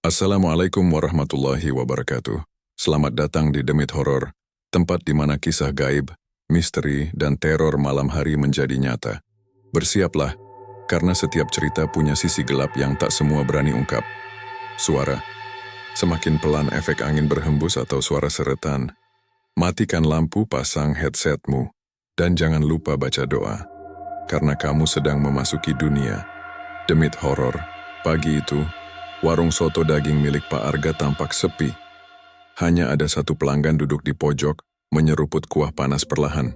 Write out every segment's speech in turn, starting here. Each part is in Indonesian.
Assalamualaikum warahmatullahi wabarakatuh. Selamat datang di Demit Horor, tempat di mana kisah gaib, misteri, dan teror malam hari menjadi nyata. Bersiaplah, karena setiap cerita punya sisi gelap yang tak semua berani ungkap. Suara. Semakin pelan efek angin berhembus atau suara seretan. Matikan lampu, pasang headsetmu, dan jangan lupa baca doa. Karena kamu sedang memasuki dunia Demit Horor. Pagi itu, warung soto daging milik Pak Arga tampak sepi. Hanya ada satu pelanggan duduk di pojok, menyeruput kuah panas perlahan.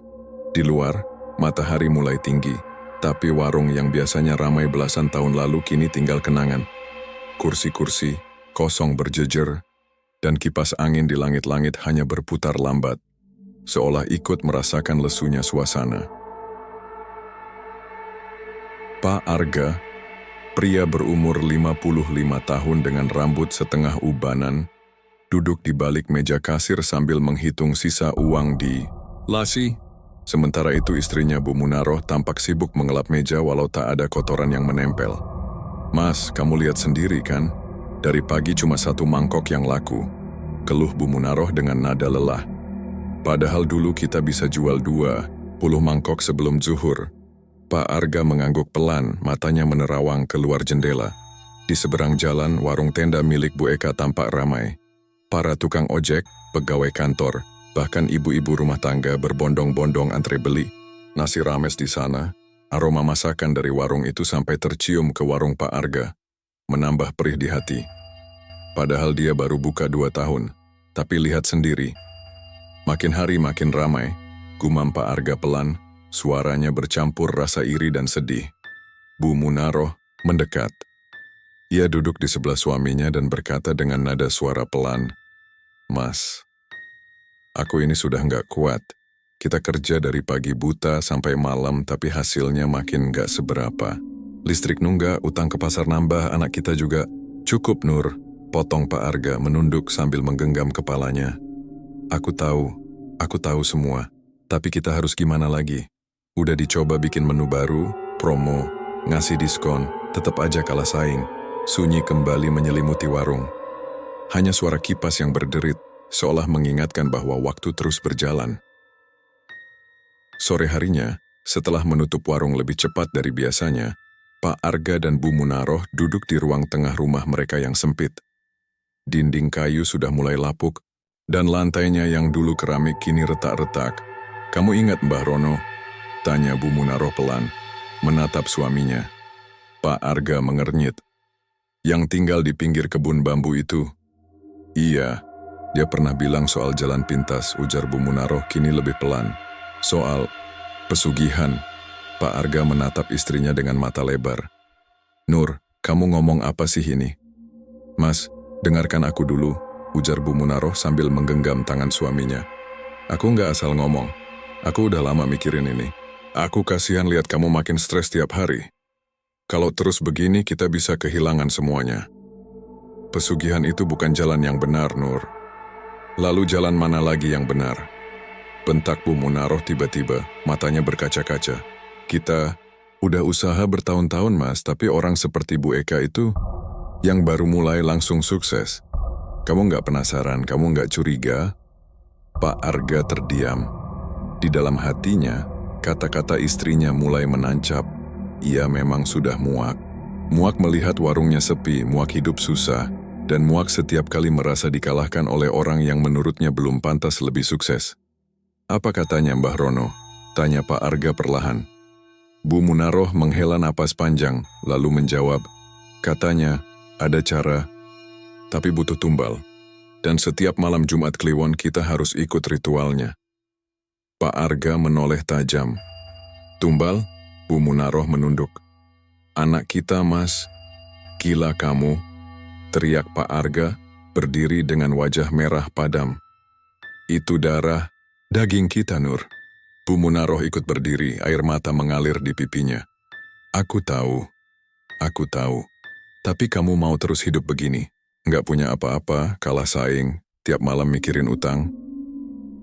Di luar, matahari mulai tinggi, tapi warung yang biasanya ramai belasan tahun lalu kini tinggal kenangan. Kursi-kursi kosong berjejer, dan kipas angin di langit-langit hanya berputar lambat, seolah ikut merasakan lesunya suasana. Pak Arga, pria berumur 55 tahun dengan rambut setengah ubanan, duduk di balik meja kasir sambil menghitung sisa uang di lasi. Sementara itu istrinya Bu Munaroh tampak sibuk mengelap meja walau tak ada kotoran yang menempel. "Mas, kamu lihat sendiri kan? Dari pagi cuma satu mangkok yang laku," keluh Bu Munaroh dengan nada lelah. "Padahal dulu kita bisa jual 20 mangkok sebelum zuhur." Pak Arga mengangguk pelan, matanya menerawang keluar jendela. Di seberang jalan, warung tenda milik Bu Eka tampak ramai. Para tukang ojek, pegawai kantor, bahkan ibu-ibu rumah tangga berbondong-bondong antre beli. Nasi rames di sana, aroma masakan dari warung itu sampai tercium ke warung Pak Arga, menambah perih di hati. Padahal dia baru buka 2 tahun, tapi lihat sendiri. Makin hari makin ramai, gumam Pak Arga pelan. Suaranya bercampur rasa iri dan sedih. Bu Munaroh mendekat. Ia duduk di sebelah suaminya dan berkata dengan nada suara pelan, "Mas, aku ini sudah nggak kuat. Kita kerja dari pagi buta sampai malam tapi hasilnya makin nggak seberapa. Listrik nunggak, utang ke pasar nambah, anak kita juga." "Cukup, Nur," potong Pak Arga menunduk sambil menggenggam kepalanya. Aku tahu semua. Tapi kita harus gimana lagi? Udah dicoba bikin menu baru, promo, ngasih diskon, tetap aja kalah saing." Sunyi kembali menyelimuti warung. Hanya suara kipas yang berderit, seolah mengingatkan bahwa waktu terus berjalan. Sore harinya, setelah menutup warung lebih cepat dari biasanya, Pak Arga dan Bu Munaroh duduk di ruang tengah rumah mereka yang sempit. Dinding kayu sudah mulai lapuk, dan lantainya yang dulu keramik kini retak-retak. "Kamu ingat Mbah Rono?" tanya Bu Munaroh pelan, menatap suaminya. Pak Arga mengernyit. "Yang tinggal di pinggir kebun bambu itu?" "Iya, dia pernah bilang soal jalan pintas," ujar Bu Munaroh kini lebih pelan. "Soal pesugihan." Pak Arga menatap istrinya dengan mata lebar. "Nur, kamu ngomong apa sih ini?" "Mas, dengarkan aku dulu," ujar Bu Munaroh sambil menggenggam tangan suaminya. "Aku nggak asal ngomong. Aku udah lama mikirin ini. Aku kasihan lihat kamu makin stres tiap hari. Kalau terus begini kita bisa kehilangan semuanya. Pesugihan itu bukan jalan yang benar, Nur." "Lalu jalan mana lagi yang benar?" bentak Bu Munaroh tiba-tiba, matanya berkaca-kaca. "Kita udah usaha bertahun-tahun, Mas, tapi orang seperti Bu Eka itu yang baru mulai langsung sukses. Kamu nggak penasaran, kamu nggak curiga?" Pak Arga terdiam. Di dalam hatinya, kata-kata istrinya mulai menancap. Ia memang sudah muak. Muak melihat warungnya sepi, muak hidup susah, dan muak setiap kali merasa dikalahkan oleh orang yang menurutnya belum pantas lebih sukses. "Apa katanya Mbah Rono?" tanya Pak Arga perlahan. Bu Munaroh menghela napas panjang, lalu menjawab, "Katanya, ada cara, tapi butuh tumbal. Dan setiap malam Jumat Kliwon kita harus ikut ritualnya." Pak Arga menoleh tajam. "Tumbal?" Bu Munaroh menunduk. "Anak kita, Mas." "Gila kamu," teriak Pak Arga, berdiri dengan wajah merah padam. "Itu darah, daging kita, Nur." Bu Munaroh ikut berdiri, air mata mengalir di pipinya. Aku tahu. Tapi kamu mau terus hidup begini? Nggak punya apa-apa, kalah saing, tiap malam mikirin utang?"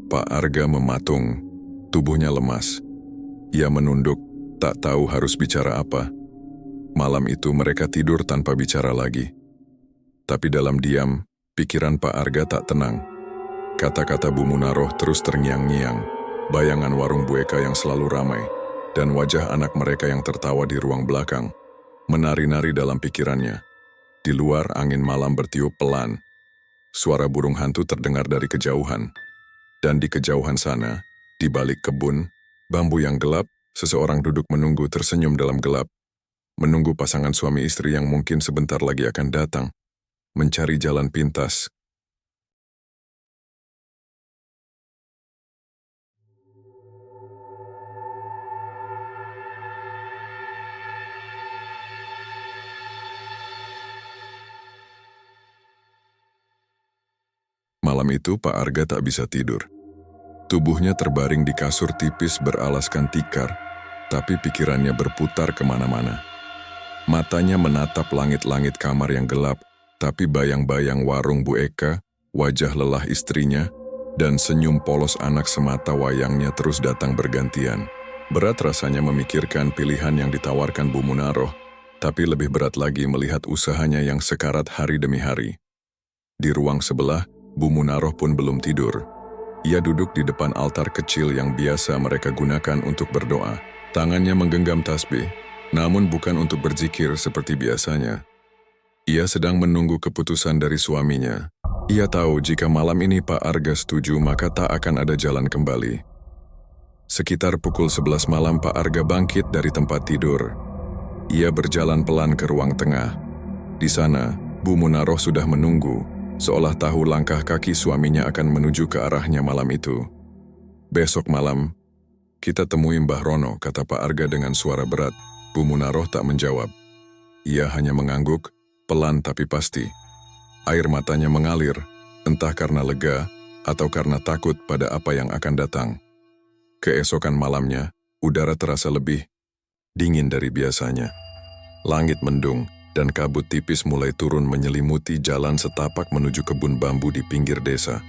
Pak Arga mematung, tubuhnya lemas. Ia menunduk, tak tahu harus bicara apa. Malam itu mereka tidur tanpa bicara lagi. Tapi dalam diam, pikiran Pak Arga tak tenang. Kata-kata Bu Munaroh terus terngiang-ngiang, bayangan warung Bu Eka yang selalu ramai, dan wajah anak mereka yang tertawa di ruang belakang, menari-nari dalam pikirannya. Di luar angin malam bertiup pelan. Suara burung hantu terdengar dari kejauhan. Dan di kejauhan sana, di balik kebun, bambu yang gelap, seseorang duduk menunggu tersenyum dalam gelap. Menunggu pasangan suami istri yang mungkin sebentar lagi akan datang. Mencari jalan pintas. Malam itu Pak Arga tak bisa tidur. Tubuhnya terbaring di kasur tipis beralaskan tikar, tapi pikirannya berputar kemana-mana. Matanya menatap langit-langit kamar yang gelap, tapi bayang-bayang warung Bu Eka, wajah lelah istrinya, dan senyum polos anak semata wayangnya terus datang bergantian. Berat rasanya memikirkan pilihan yang ditawarkan Bu Munaroh, tapi lebih berat lagi melihat usahanya yang sekarat hari demi hari. Di ruang sebelah, Bu Munaroh pun belum tidur. Ia duduk di depan altar kecil yang biasa mereka gunakan untuk berdoa. Tangannya menggenggam tasbih, namun bukan untuk berzikir seperti biasanya. Ia sedang menunggu keputusan dari suaminya. Ia tahu jika malam ini Pak Arga setuju maka tak akan ada jalan kembali. Sekitar pukul 11 malam Pak Arga bangkit dari tempat tidur. Ia berjalan pelan ke ruang tengah. Di sana, Bu Munaroh sudah menunggu, seolah tahu langkah kaki suaminya akan menuju ke arahnya malam itu. Besok malam, kita temui Mbah Rono, kata Pak Arga dengan suara berat. Bu Munaroh tak menjawab. Ia hanya mengangguk, pelan tapi pasti. Air matanya mengalir, entah karena lega atau karena takut pada apa yang akan datang. Keesokan malamnya, udara terasa lebih dingin dari biasanya. Langit mendung, dan kabut tipis mulai turun menyelimuti jalan setapak menuju kebun bambu di pinggir desa.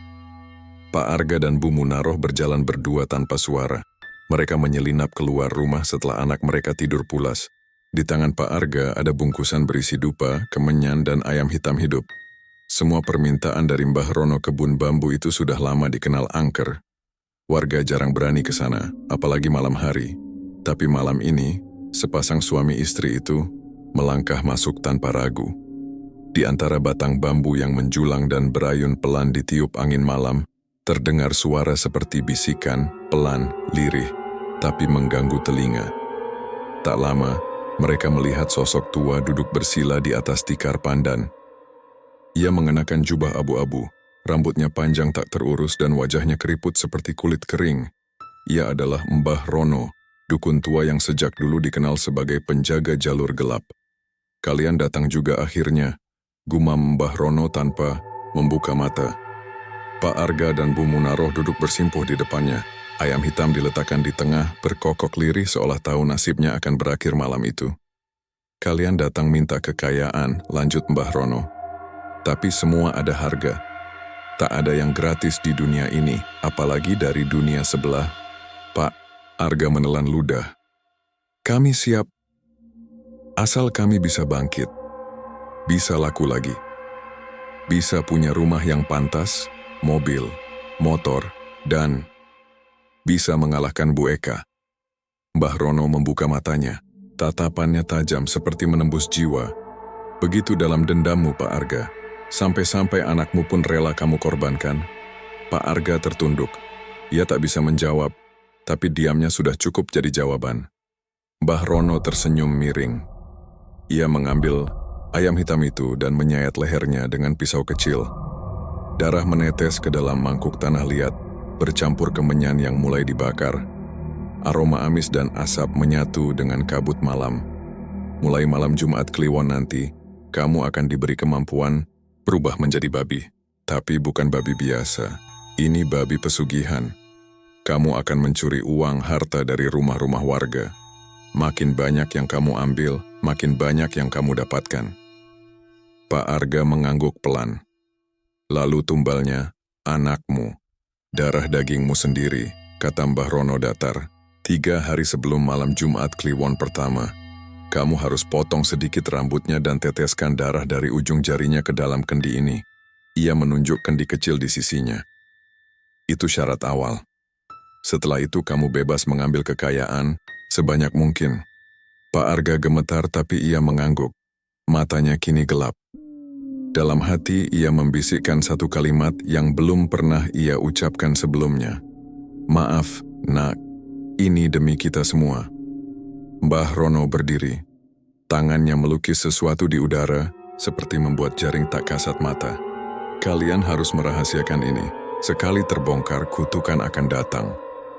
Pak Arga dan Bu Munaroh berjalan berdua tanpa suara. Mereka menyelinap keluar rumah setelah anak mereka tidur pulas. Di tangan Pak Arga ada bungkusan berisi dupa, kemenyan, dan ayam hitam hidup. Semua permintaan dari Mbah Rono kebun bambu itu sudah lama dikenal angker. Warga jarang berani ke sana, apalagi malam hari. Tapi malam ini, sepasang suami istri itu melangkah masuk tanpa ragu. Di antara batang bambu yang menjulang dan berayun pelan ditiup angin malam, terdengar suara seperti bisikan, pelan, lirih, tapi mengganggu telinga. Tak lama, mereka melihat sosok tua duduk bersila di atas tikar pandan. Ia mengenakan jubah abu-abu, rambutnya panjang tak terurus dan wajahnya keriput seperti kulit kering. Ia adalah Mbah Rono, dukun tua yang sejak dulu dikenal sebagai penjaga jalur gelap. Kalian datang juga akhirnya, gumam Mbah Rono tanpa membuka mata. Pak Arga dan Bu Munaroh duduk bersimpuh di depannya. Ayam hitam diletakkan di tengah, berkokok lirih seolah tahu nasibnya akan berakhir malam itu. Kalian datang minta kekayaan, lanjut Mbah Rono. Tapi semua ada harga. Tak ada yang gratis di dunia ini, apalagi dari dunia sebelah. Pak Arga menelan ludah. Kami siap. Asal kami bisa bangkit. Bisa laku lagi. Bisa punya rumah yang pantas, mobil, motor, dan bisa mengalahkan Bu Eka. Mbah Rono membuka matanya. Tatapannya tajam seperti menembus jiwa. Begitu dalam dendammu, Pak Arga. Sampai-sampai anakmu pun rela kamu korbankan. Pak Arga tertunduk. Ia tak bisa menjawab, tapi diamnya sudah cukup jadi jawaban. Mbah Rono tersenyum miring. Ia mengambil ayam hitam itu dan menyayat lehernya dengan pisau kecil. Darah menetes ke dalam mangkuk tanah liat, bercampur kemenyan yang mulai dibakar. Aroma amis dan asap menyatu dengan kabut malam. Mulai malam Jumat Kliwon nanti, kamu akan diberi kemampuan berubah menjadi babi. Tapi bukan babi biasa. Ini babi pesugihan. Kamu akan mencuri uang harta dari rumah-rumah warga. Makin banyak yang kamu ambil, makin banyak yang kamu dapatkan. Pak Arga mengangguk pelan. Lalu tumbalnya, anakmu. Darah dagingmu sendiri, kata Mbah Rono datar. 3 hari sebelum malam Jumat Kliwon pertama. Kamu harus potong sedikit rambutnya dan teteskan darah dari ujung jarinya ke dalam kendi ini. Ia menunjuk kendi kecil di sisinya. Itu syarat awal. Setelah itu kamu bebas mengambil kekayaan sebanyak mungkin. Pak Arga gemetar tapi ia mengangguk. Matanya kini gelap. Dalam hati ia membisikkan satu kalimat yang belum pernah ia ucapkan sebelumnya. Maaf, nak. Ini demi kita semua. Mbah Rono berdiri. Tangannya melukis sesuatu di udara, seperti membuat jaring tak kasat mata. Kalian harus merahasiakan ini. Sekali terbongkar, kutukan akan datang.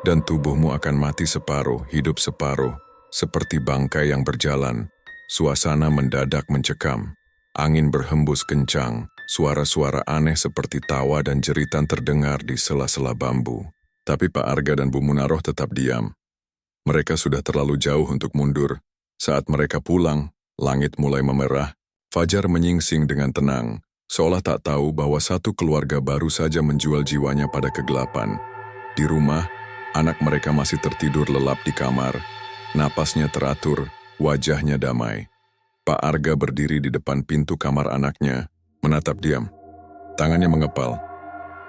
Dan tubuhmu akan mati separuh, hidup separuh. Seperti bangkai yang berjalan. Suasana mendadak mencekam. Angin berhembus kencang. Suara-suara aneh seperti tawa dan jeritan terdengar di sela-sela bambu. Tapi Pak Arga dan Bu Munaroh tetap diam. Mereka sudah terlalu jauh untuk mundur. Saat mereka pulang, langit mulai memerah. Fajar menyingsing dengan tenang, seolah tak tahu bahwa satu keluarga baru saja menjual jiwanya pada kegelapan. Di rumah, anak mereka masih tertidur lelap di kamar. Napasnya teratur, wajahnya damai. Pak Arga berdiri di depan pintu kamar anaknya, menatap diam. Tangannya mengepal.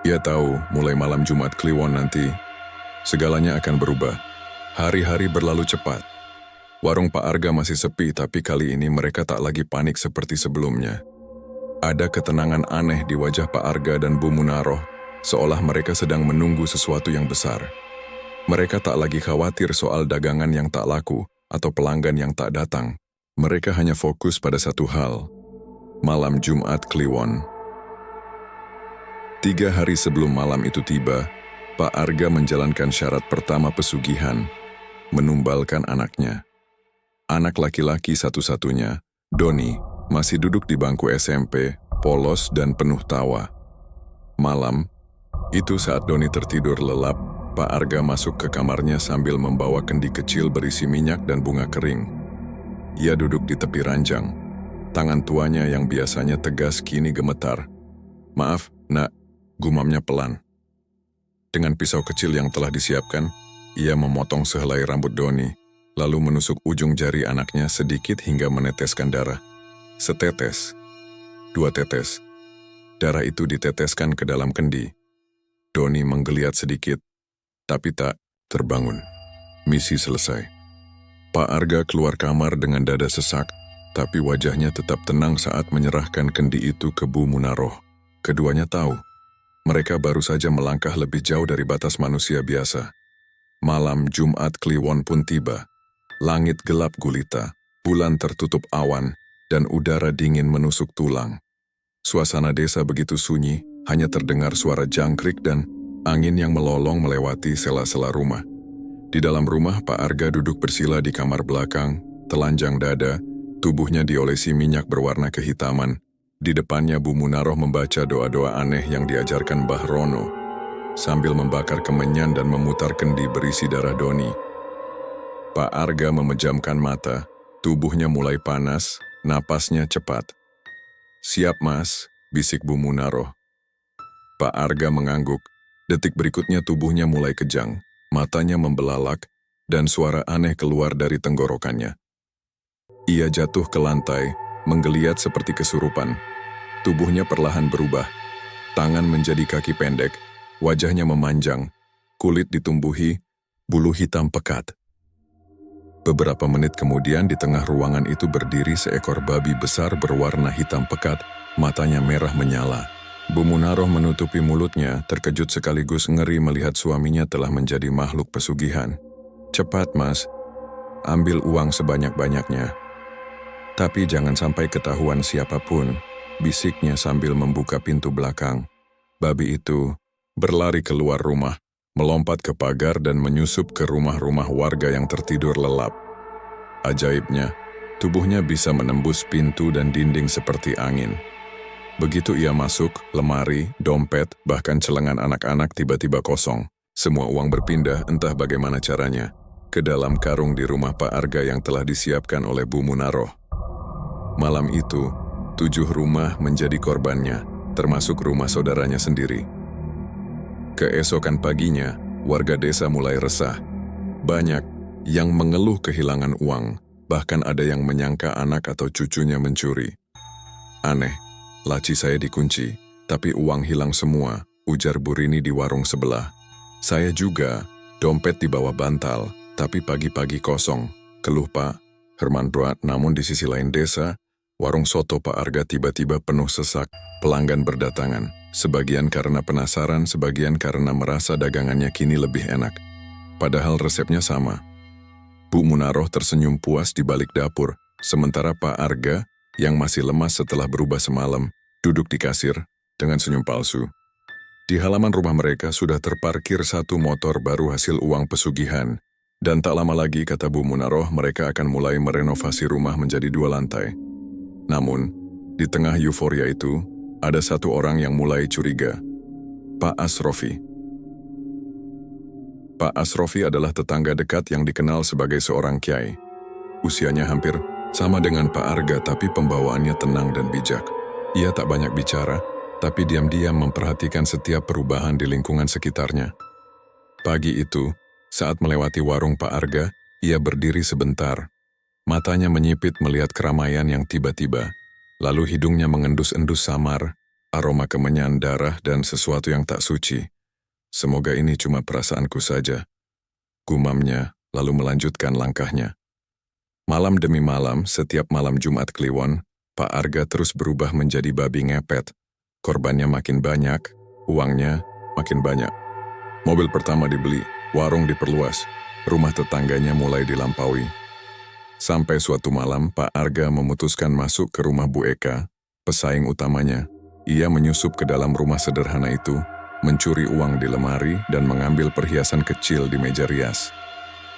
Ia tahu mulai malam Jumat Kliwon nanti, segalanya akan berubah. Hari-hari berlalu cepat. Warung Pak Arga masih sepi, tapi kali ini mereka tak lagi panik seperti sebelumnya. Ada ketenangan aneh di wajah Pak Arga dan Bu Munaroh, seolah mereka sedang menunggu sesuatu yang besar. Mereka tak lagi khawatir soal dagangan yang tak laku atau pelanggan yang tak datang. Mereka hanya fokus pada satu hal, malam Jumat Kliwon. 3 hari sebelum malam itu tiba, Pak Arga menjalankan syarat pertama pesugihan, menumbalkan anaknya. Anak laki-laki satu-satunya, Doni, masih duduk di bangku SMP, polos dan penuh tawa. Malam, itu saat Doni tertidur lelap, Pak Arga masuk ke kamarnya sambil membawa kendi kecil berisi minyak dan bunga kering. Ia duduk di tepi ranjang. Tangan tuanya yang biasanya tegas kini gemetar. Maaf, nak, gumamnya pelan. Dengan pisau kecil yang telah disiapkan, ia memotong sehelai rambut Doni, lalu menusuk ujung jari anaknya sedikit hingga meneteskan darah. Setetes, 2 tetes. Darah itu diteteskan ke dalam kendi. Doni menggeliat sedikit, tapi tak terbangun. Misi selesai. Pak Arga keluar kamar dengan dada sesak, tapi wajahnya tetap tenang saat menyerahkan kendi itu ke Bu Munaroh. Keduanya tahu, mereka baru saja melangkah lebih jauh dari batas manusia biasa. Malam Jumat Kliwon pun tiba. Langit gelap gulita, bulan tertutup awan, dan udara dingin menusuk tulang. Suasana desa begitu sunyi, hanya terdengar suara jangkrik dan angin yang melolong melewati sela-sela rumah. Di dalam rumah, Pak Arga duduk bersila di kamar belakang, telanjang dada, tubuhnya diolesi minyak berwarna kehitaman. Di depannya Bu Munaroh membaca doa-doa aneh yang diajarkan Mbah Rono, sambil membakar kemenyan dan memutar kendi berisi darah Doni. Pak Arga memejamkan mata, tubuhnya mulai panas, napasnya cepat. Siap mas, bisik Bu Munaroh. Pak Arga mengangguk, detik berikutnya tubuhnya mulai kejang, matanya membelalak, dan suara aneh keluar dari tenggorokannya. Ia jatuh ke lantai, menggeliat seperti kesurupan. Tubuhnya perlahan berubah, tangan menjadi kaki pendek, wajahnya memanjang, kulit ditumbuhi, bulu hitam pekat. Beberapa menit kemudian di tengah ruangan itu berdiri seekor babi besar berwarna hitam pekat, matanya merah menyala. Bu Munaroh menutupi mulutnya, terkejut sekaligus ngeri melihat suaminya telah menjadi makhluk pesugihan. Cepat mas, ambil uang sebanyak-banyaknya. Tapi jangan sampai ketahuan siapapun, bisiknya sambil membuka pintu belakang. Babi itu berlari keluar rumah, melompat ke pagar dan menyusup ke rumah-rumah warga yang tertidur lelap. Ajaibnya, tubuhnya bisa menembus pintu dan dinding seperti angin. Begitu ia masuk, lemari, dompet, bahkan celengan anak-anak tiba-tiba kosong. Semua uang berpindah entah bagaimana caranya ke dalam karung di rumah Pak Arga yang telah disiapkan oleh Bu Munaroh. Malam itu, 7 rumah menjadi korbannya, termasuk rumah saudaranya sendiri. Keesokan paginya, warga desa mulai resah. Banyak yang mengeluh kehilangan uang, Bahkan ada yang menyangka anak atau cucunya mencuri. Aneh, laci saya dikunci, tapi uang hilang semua, ujar Bu Rini di warung sebelah. Saya juga, dompet di bawah bantal, tapi pagi-pagi kosong. Keluh Pak Herman berat, namun di sisi lain desa, warung soto Pak Arga tiba-tiba penuh sesak, pelanggan berdatangan. Sebagian karena penasaran, sebagian karena merasa dagangannya kini lebih enak. Padahal resepnya sama. Bu Munaroh tersenyum puas di balik dapur, sementara Pak Arga, yang masih lemas setelah berubah semalam, duduk di kasir dengan senyum palsu. Di halaman rumah mereka sudah terparkir satu motor baru hasil uang pesugihan, dan tak lama lagi, kata Bu Munaroh, mereka akan mulai merenovasi rumah menjadi 2 lantai. Namun, di tengah euforia itu, ada satu orang yang mulai curiga. Pak Asrofi. Pak Asrofi adalah tetangga dekat yang dikenal sebagai seorang kiai. Usianya hampir sama dengan Pak Arga, tapi pembawaannya tenang dan bijak. Ia tak banyak bicara, tapi diam-diam memperhatikan setiap perubahan di lingkungan sekitarnya. Pagi itu, saat melewati warung Pak Arga, ia berdiri sebentar. Matanya menyipit melihat keramaian yang tiba-tiba. Lalu hidungnya mengendus-endus samar, aroma kemenyan darah dan sesuatu yang tak suci. Semoga ini cuma perasaanku saja, gumamnya, lalu melanjutkan langkahnya. Malam demi malam, setiap malam Jumat Kliwon, Pak Arga terus berubah menjadi babi ngepet. Korbannya makin banyak, uangnya makin banyak. Mobil pertama dibeli, warung diperluas, rumah tetangganya mulai dilampaui. Sampai suatu malam, Pak Arga memutuskan masuk ke rumah Bu Eka, pesaing utamanya. Ia menyusup ke dalam rumah sederhana itu, mencuri uang di lemari dan mengambil perhiasan kecil di meja rias.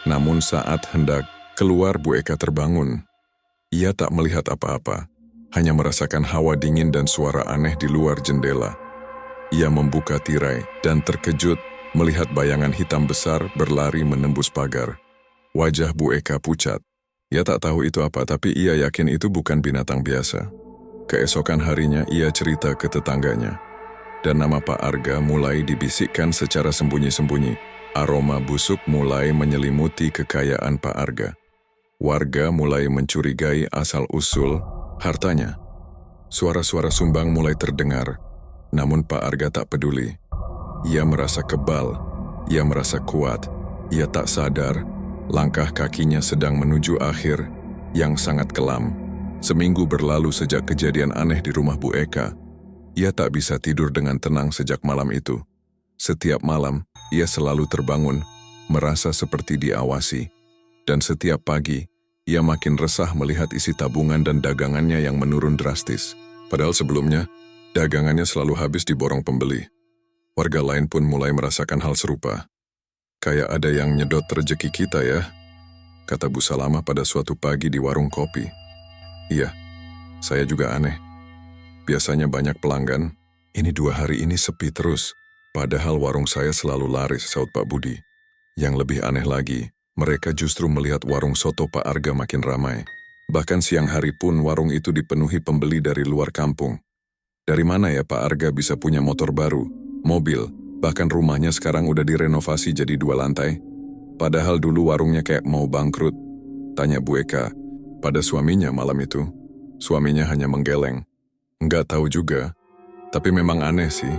Namun saat hendak keluar, Bu Eka terbangun. Ia tak melihat apa-apa, hanya merasakan hawa dingin dan suara aneh di luar jendela. Ia membuka tirai dan terkejut melihat bayangan hitam besar berlari menembus pagar. Wajah Bu Eka pucat. Ia tak tahu itu apa, tapi ia yakin itu bukan binatang biasa. Keesokan harinya ia cerita ke tetangganya. Dan nama Pak Arga mulai dibisikkan secara sembunyi-sembunyi. Aroma busuk mulai menyelimuti kekayaan Pak Arga. Warga mulai mencurigai asal-usul hartanya. Suara-suara sumbang mulai terdengar, namun Pak Arga tak peduli. Ia merasa kebal, ia merasa kuat, ia tak sadar, langkah kakinya sedang menuju akhir yang sangat kelam. Seminggu berlalu sejak kejadian aneh di rumah Bu Eka. Ia tak bisa tidur dengan tenang sejak malam itu. Setiap malam, ia selalu terbangun, merasa seperti diawasi. Dan setiap pagi, ia makin resah melihat isi tabungan dan dagangannya yang menurun drastis. Padahal sebelumnya, dagangannya selalu habis diborong pembeli. Warga lain pun mulai merasakan hal serupa. Kayak ada yang nyedot rezeki kita ya, kata Bu Salamah pada suatu pagi di warung kopi. Iya, saya juga aneh. Biasanya banyak pelanggan, ini 2 hari ini sepi terus. Padahal warung saya selalu laris, saut Pak Budi. Yang lebih aneh lagi, mereka justru melihat warung soto Pak Arga makin ramai. Bahkan siang hari pun warung itu dipenuhi pembeli dari luar kampung. Dari mana ya Pak Arga bisa punya motor baru, mobil, bahkan rumahnya sekarang udah direnovasi jadi 2 lantai? Padahal dulu warungnya kayak mau bangkrut, tanya Bu Eka pada suaminya malam itu. Suaminya hanya menggeleng. Nggak tahu juga, tapi memang aneh sih.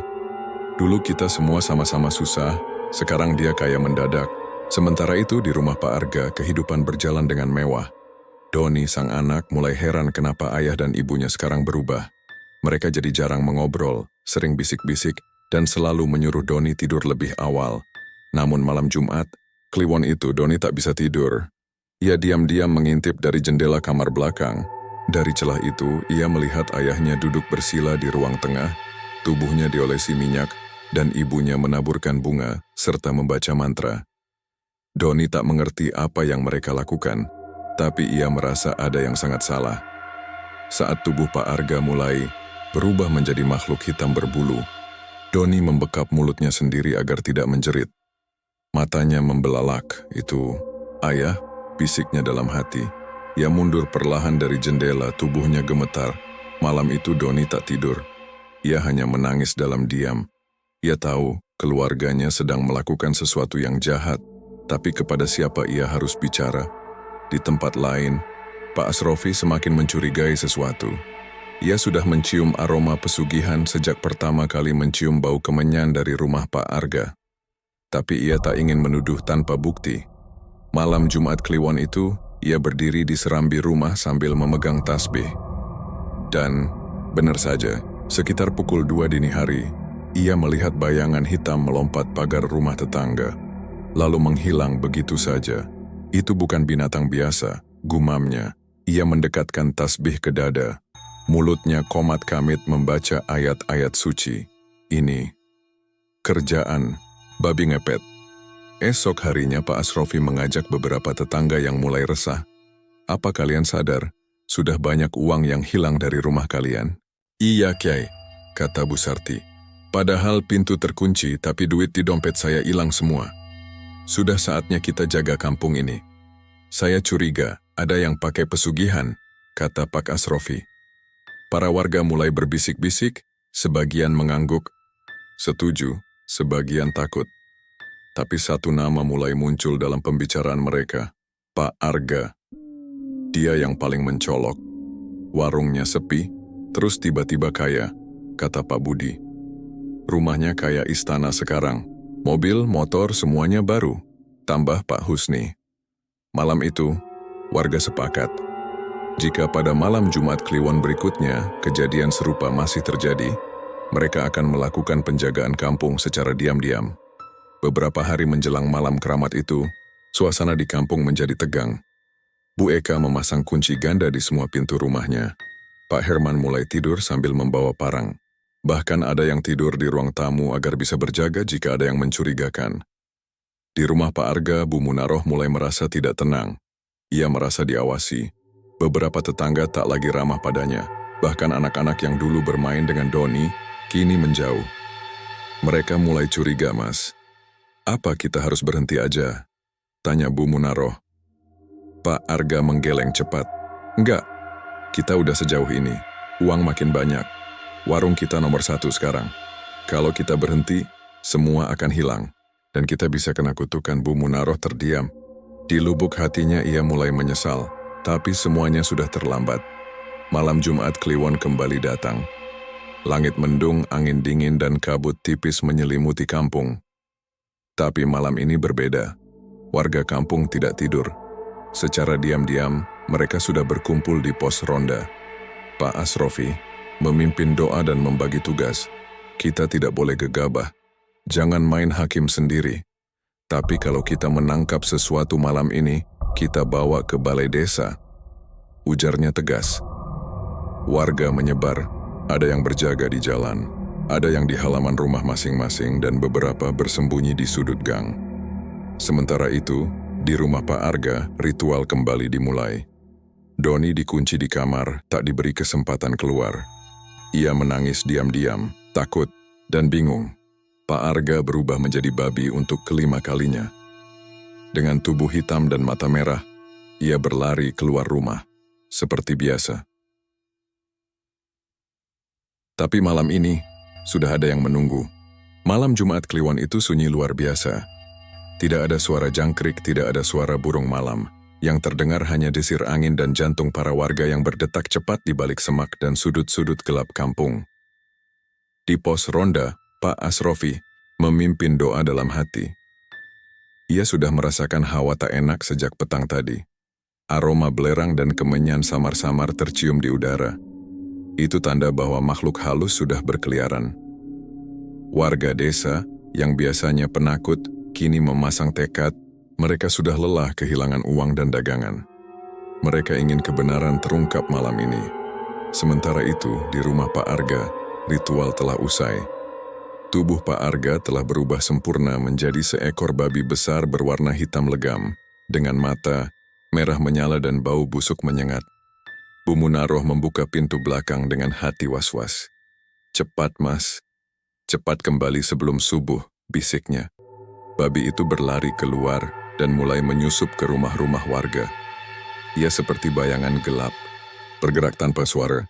Dulu kita semua sama-sama susah, sekarang dia kaya mendadak. Sementara itu di rumah Pak Arga kehidupan berjalan dengan mewah. Doni sang anak mulai heran kenapa ayah dan ibunya sekarang berubah. Mereka jadi jarang mengobrol, sering bisik-bisik, dan selalu menyuruh Doni tidur lebih awal. Namun malam Jumat, Kliwon itu Doni tak bisa tidur. Ia diam-diam mengintip dari jendela kamar belakang. Dari celah itu, ia melihat ayahnya duduk bersila di ruang tengah, tubuhnya diolesi minyak, dan ibunya menaburkan bunga, serta membaca mantra. Doni tak mengerti apa yang mereka lakukan, tapi ia merasa ada yang sangat salah. Saat tubuh Pak Arga mulai berubah menjadi makhluk hitam berbulu, Doni membekap mulutnya sendiri agar tidak menjerit. Matanya membelalak, itu, "Ayah," bisiknya dalam hati. Ia mundur perlahan dari jendela, tubuhnya gemetar. Malam itu Doni tak tidur. Ia hanya menangis dalam diam. Ia tahu keluarganya sedang melakukan sesuatu yang jahat, tapi kepada siapa ia harus bicara? Di tempat lain, Pak Asrofi semakin mencurigai sesuatu. Ia sudah mencium aroma pesugihan sejak pertama kali mencium bau kemenyan dari rumah Pak Arga. Tapi ia tak ingin menuduh tanpa bukti. Malam Jumat Kliwon itu, ia berdiri di serambi rumah sambil memegang tasbih. Dan, benar saja, sekitar pukul 2 dini hari, ia melihat bayangan hitam melompat pagar rumah tetangga, lalu menghilang begitu saja. Itu bukan binatang biasa, gumamnya. Ia mendekatkan tasbih ke dada. Mulutnya komat kamit membaca ayat-ayat suci. Ini kerjaan babi ngepet. Esok harinya Pak Asrofi mengajak beberapa tetangga yang mulai resah. Apa kalian sadar, sudah banyak uang yang hilang dari rumah kalian? Iya Kiai, kata Bu Sarti. Padahal pintu terkunci tapi duit di dompet saya hilang semua. Sudah saatnya kita jaga kampung ini. Saya curiga ada yang pakai pesugihan, kata Pak Asrofi. Para warga mulai berbisik-bisik, sebagian mengangguk. Setuju, sebagian takut. Tapi satu nama mulai muncul dalam pembicaraan mereka, Pak Arga. Dia yang paling mencolok. Warungnya sepi, terus tiba-tiba kaya, kata Pak Budi. Rumahnya kayak istana sekarang. Mobil, motor, semuanya baru. Tambah Pak Husni. Malam itu, warga sepakat. Jika pada malam Jumat Kliwon berikutnya kejadian serupa masih terjadi, mereka akan melakukan penjagaan kampung secara diam-diam. Beberapa hari menjelang malam keramat itu, suasana di kampung menjadi tegang. Bu Eka memasang kunci ganda di semua pintu rumahnya. Pak Herman mulai tidur sambil membawa parang. Bahkan ada yang tidur di ruang tamu agar bisa berjaga jika ada yang mencurigakan. Di rumah Pak Arga, Bu Munaroh mulai merasa tidak tenang. Ia merasa diawasi. Beberapa tetangga tak lagi ramah padanya. Bahkan anak-anak yang dulu bermain dengan Doni, kini menjauh. Mereka mulai curiga, Mas. Apa kita harus berhenti aja? Tanya Bu Munaroh. Pak Arga menggeleng cepat. Enggak, kita udah sejauh ini. Uang makin banyak. Warung kita nomor 1 sekarang. Kalau kita berhenti, semua akan hilang. Dan kita bisa kena kutukan. Bu Munaroh terdiam. Di lubuk hatinya ia mulai menyesal. Tapi semuanya sudah terlambat. Malam Jumat Kliwon kembali datang. Langit mendung, angin dingin dan kabut tipis menyelimuti kampung. Tapi malam ini berbeda. Warga kampung tidak tidur. Secara diam-diam, mereka sudah berkumpul di pos ronda. Pak Asrofi memimpin doa dan membagi tugas. Kita tidak boleh gegabah. Jangan main hakim sendiri. Tapi kalau kita menangkap sesuatu malam ini, kita bawa ke balai desa. Ujarnya tegas. Warga menyebar, ada yang berjaga di jalan, ada yang di halaman rumah masing-masing dan beberapa bersembunyi di sudut gang. Sementara itu, di rumah Pak Arga, ritual kembali dimulai. Doni dikunci di kamar, tak diberi kesempatan keluar. Ia menangis diam-diam, takut, dan bingung. Pak Arga berubah menjadi babi untuk kelima kalinya. Dengan tubuh hitam dan mata merah, ia berlari keluar rumah, seperti biasa. Tapi malam ini, sudah ada yang menunggu. Malam Jumat Kliwon itu sunyi luar biasa. Tidak ada suara jangkrik, tidak ada suara burung malam. Yang terdengar hanya desir angin dan jantung para warga yang berdetak cepat di balik semak dan sudut-sudut gelap kampung. Di pos ronda, Pak Asrofi memimpin doa dalam hati. Ia sudah merasakan hawa tak enak sejak petang tadi. Aroma belerang dan kemenyan samar-samar tercium di udara. Itu tanda bahwa makhluk halus sudah berkeliaran. Warga desa yang biasanya penakut, kini memasang tekad. Mereka sudah lelah kehilangan uang dan dagangan. Mereka ingin kebenaran terungkap malam ini. Sementara itu, di rumah Pak Arga, ritual telah usai. Tubuh Pak Arga telah berubah sempurna menjadi seekor babi besar berwarna hitam legam, dengan mata merah menyala dan bau busuk menyengat. Bu Munaroh membuka pintu belakang dengan hati was-was. Cepat, Mas. Cepat kembali sebelum subuh, bisiknya. Babi itu berlari keluar dan mulai menyusup ke rumah-rumah warga. Ia seperti bayangan gelap, bergerak tanpa suara,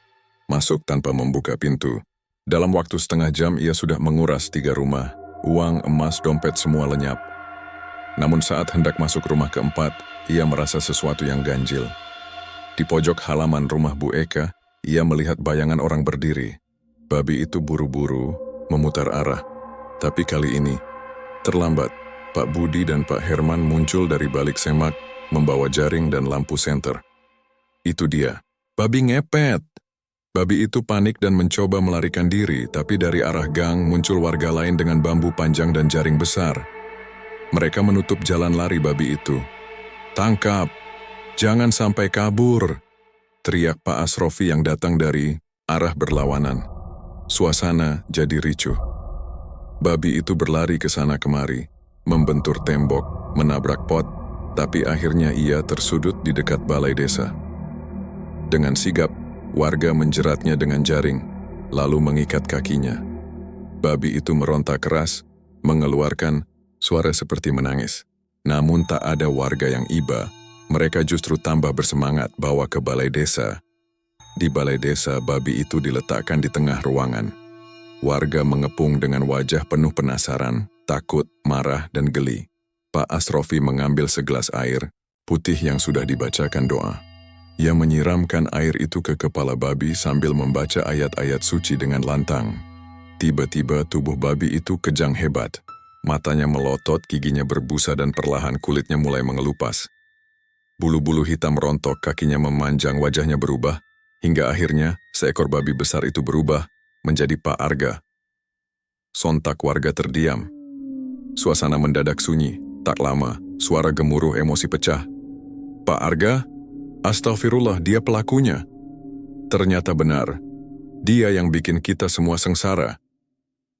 masuk tanpa membuka pintu. Dalam waktu setengah jam ia sudah menguras 3 rumah, uang, emas, dompet semua lenyap. Namun saat hendak masuk rumah keempat, ia merasa sesuatu yang ganjil. Di pojok halaman rumah Bu Eka, ia melihat bayangan orang berdiri. Babi itu buru-buru memutar arah. Tapi kali ini, terlambat. Pak Budi dan Pak Herman muncul dari balik semak, membawa jaring dan lampu senter. Itu dia. Babi ngepet. Babi itu panik dan mencoba melarikan diri, tapi dari arah gang muncul warga lain dengan bambu panjang dan jaring besar. Mereka menutup jalan lari babi itu. "Tangkap! Jangan sampai kabur!" teriak Pak Asrofi yang datang dari arah berlawanan. Suasana jadi ricuh. Babi itu berlari ke sana kemari, membentur tembok, menabrak pot, tapi akhirnya ia tersudut di dekat balai desa. Dengan sigap, warga menjeratnya dengan jaring, lalu mengikat kakinya. Babi itu meronta keras, mengeluarkan suara seperti menangis. Namun tak ada warga yang iba, mereka justru tambah bersemangat bawa ke balai desa. Di balai desa, babi itu diletakkan di tengah ruangan. Warga mengepung dengan wajah penuh penasaran, takut, marah, dan geli. Pak Asrofi mengambil segelas air putih yang sudah dibacakan doa. Ia menyiramkan air itu ke kepala babi sambil membaca ayat-ayat suci dengan lantang. Tiba-tiba tubuh babi itu kejang hebat. Matanya melotot, giginya berbusa dan perlahan kulitnya mulai mengelupas. Bulu-bulu hitam rontok, kakinya memanjang, wajahnya berubah, hingga akhirnya seekor babi besar itu berubah menjadi Pak Arga. Sontak warga terdiam. Suasana mendadak sunyi. Tak lama, suara gemuruh emosi pecah. "Pak Arga? Astagfirullah, dia pelakunya." Ternyata benar. Dia yang bikin kita semua sengsara.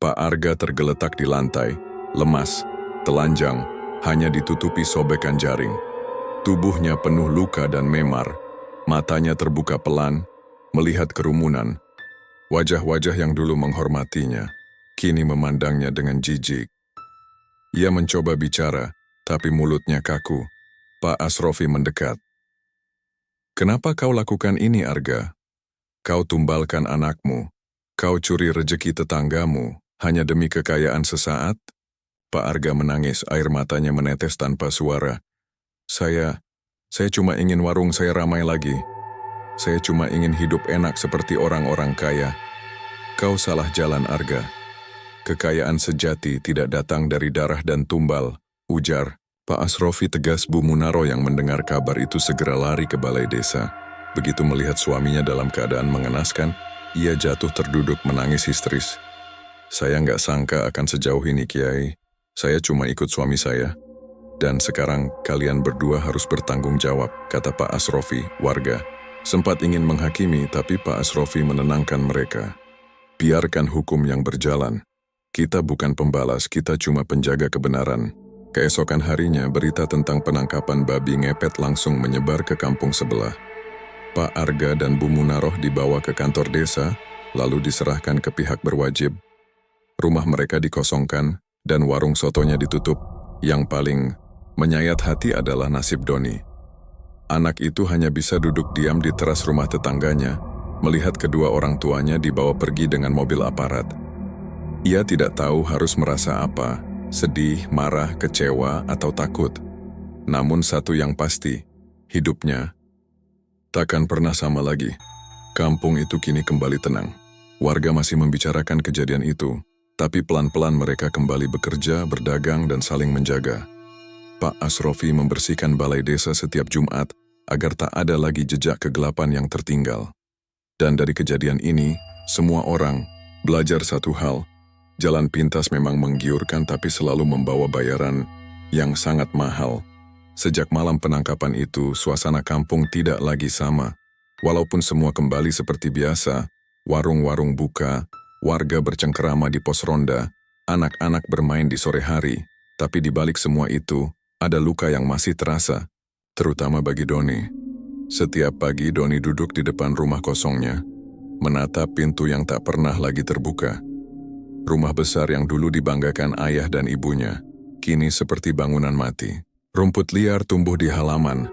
Pak Arga tergeletak di lantai, lemas, telanjang, hanya ditutupi sobekan jaring. Tubuhnya penuh luka dan memar. Matanya terbuka pelan, melihat kerumunan. Wajah-wajah yang dulu menghormatinya, kini memandangnya dengan jijik. Ia mencoba bicara, tapi mulutnya kaku. Pak Asrofi mendekat. "Kenapa kau lakukan ini, Arga? Kau tumbalkan anakmu. Kau curi rejeki tetanggamu, hanya demi kekayaan sesaat?" Pak Arga menangis, air matanya menetes tanpa suara. Saya cuma ingin warung saya ramai lagi. Saya cuma ingin hidup enak seperti orang-orang kaya." "Kau salah jalan, Arga. Kekayaan sejati tidak datang dari darah dan tumbal," ujar Pak Asrofi tegas. Bu Munaro yang mendengar kabar itu segera lari ke balai desa. Begitu melihat suaminya dalam keadaan mengenaskan, ia jatuh terduduk menangis histeris. "Saya nggak sangka akan sejauh ini, Kiai. Saya cuma ikut suami saya. Dan sekarang kalian berdua harus bertanggung jawab," kata Pak Asrofi. Warga sempat ingin menghakimi, tapi Pak Asrofi menenangkan mereka. "Biarkan hukum yang berjalan. Kita bukan pembalas, kita cuma penjaga kebenaran." Keesokan harinya, berita tentang penangkapan babi ngepet langsung menyebar ke kampung sebelah. Pak Arga dan Bu Munaroh dibawa ke kantor desa, lalu diserahkan ke pihak berwajib. Rumah mereka dikosongkan, dan warung sotonya ditutup. Yang paling menyayat hati adalah nasib Doni. Anak itu hanya bisa duduk diam di teras rumah tetangganya, melihat kedua orang tuanya dibawa pergi dengan mobil aparat. Ia tidak tahu harus merasa apa, sedih, marah, kecewa, atau takut. Namun satu yang pasti, hidupnya takkan pernah sama lagi. Kampung itu kini kembali tenang. Warga masih membicarakan kejadian itu, tapi pelan-pelan mereka kembali bekerja, berdagang, dan saling menjaga. Pak Asrofi membersihkan balai desa setiap Jumat agar tak ada lagi jejak kegelapan yang tertinggal. Dan dari kejadian ini, semua orang belajar satu hal. Jalan pintas memang menggiurkan, tapi selalu membawa bayaran yang sangat mahal. Sejak malam penangkapan itu, suasana kampung tidak lagi sama. Walaupun semua kembali seperti biasa, warung-warung buka, warga bercengkerama di pos ronda, anak-anak bermain di sore hari, tapi di balik semua itu, ada luka yang masih terasa, terutama bagi Doni. Setiap pagi Doni duduk di depan rumah kosongnya, menatap pintu yang tak pernah lagi terbuka. Rumah besar yang dulu dibanggakan ayah dan ibunya, kini seperti bangunan mati. Rumput liar tumbuh di halaman,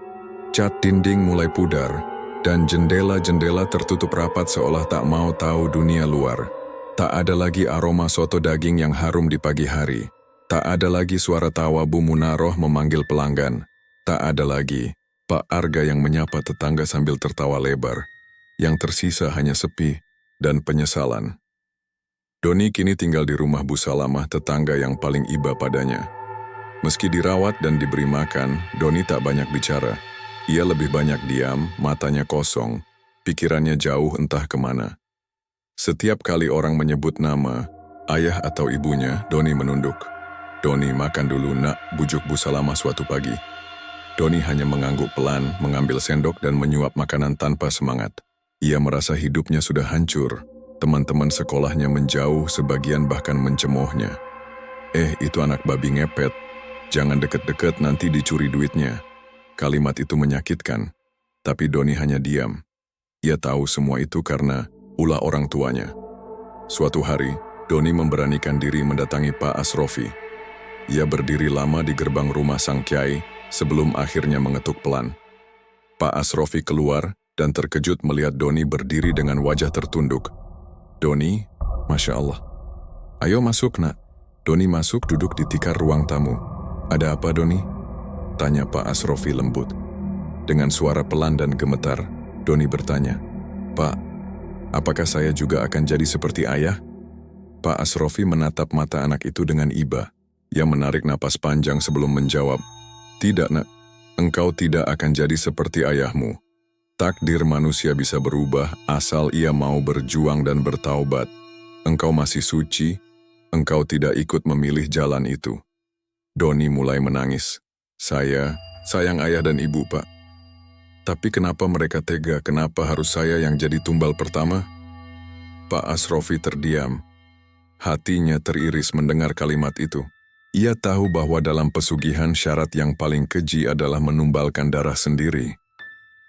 cat dinding mulai pudar, dan jendela-jendela tertutup rapat seolah tak mau tahu dunia luar. Tak ada lagi aroma soto daging yang harum di pagi hari. Tak ada lagi suara tawa Bu Munaroh memanggil pelanggan. Tak ada lagi Pak Arga yang menyapa tetangga sambil tertawa lebar. Yang tersisa hanya sepi dan penyesalan. Doni kini tinggal di rumah Bu Salamah, tetangga yang paling iba padanya. Meski dirawat dan diberi makan, Doni tak banyak bicara. Ia lebih banyak diam, matanya kosong, pikirannya jauh entah kemana. Setiap kali orang menyebut nama, ayah atau ibunya, Doni menunduk. "Doni, makan dulu nak," bujuk Bu Salamah suatu pagi. Doni hanya mengangguk pelan, mengambil sendok dan menyuap makanan tanpa semangat. Ia merasa hidupnya sudah hancur. Teman-teman sekolahnya menjauh, sebagian bahkan mencemoohnya. Itu anak babi ngepet. Jangan deket-deket, nanti dicuri duitnya." Kalimat itu menyakitkan, tapi Doni hanya diam. Ia tahu semua itu karena ulah orang tuanya. Suatu hari, Doni memberanikan diri mendatangi Pak Asrofi. Ia berdiri lama di gerbang rumah sang kiai sebelum akhirnya mengetuk pelan. Pak Asrofi keluar dan terkejut melihat Doni berdiri dengan wajah tertunduk. "Doni, Masya Allah." "Ayo masuk nak." Doni masuk duduk di tikar ruang tamu. "Ada apa Doni?" tanya Pak Asrofi lembut. Dengan suara pelan dan gemetar, Doni bertanya, "Pak, apakah saya juga akan jadi seperti ayah?" Pak Asrofi menatap mata anak itu dengan iba. Ia menarik napas panjang sebelum menjawab, "Tidak nak, engkau tidak akan jadi seperti ayahmu. Takdir manusia bisa berubah asal ia mau berjuang dan bertaubat. Engkau masih suci, engkau tidak ikut memilih jalan itu." Doni mulai menangis. "Saya sayang ayah dan ibu, Pak. Tapi kenapa mereka tega? Kenapa harus saya yang jadi tumbal pertama?" Pak Asrofi terdiam. Hatinya teriris mendengar kalimat itu. Ia tahu bahwa dalam pesugihan syarat yang paling keji adalah menumbalkan darah sendiri.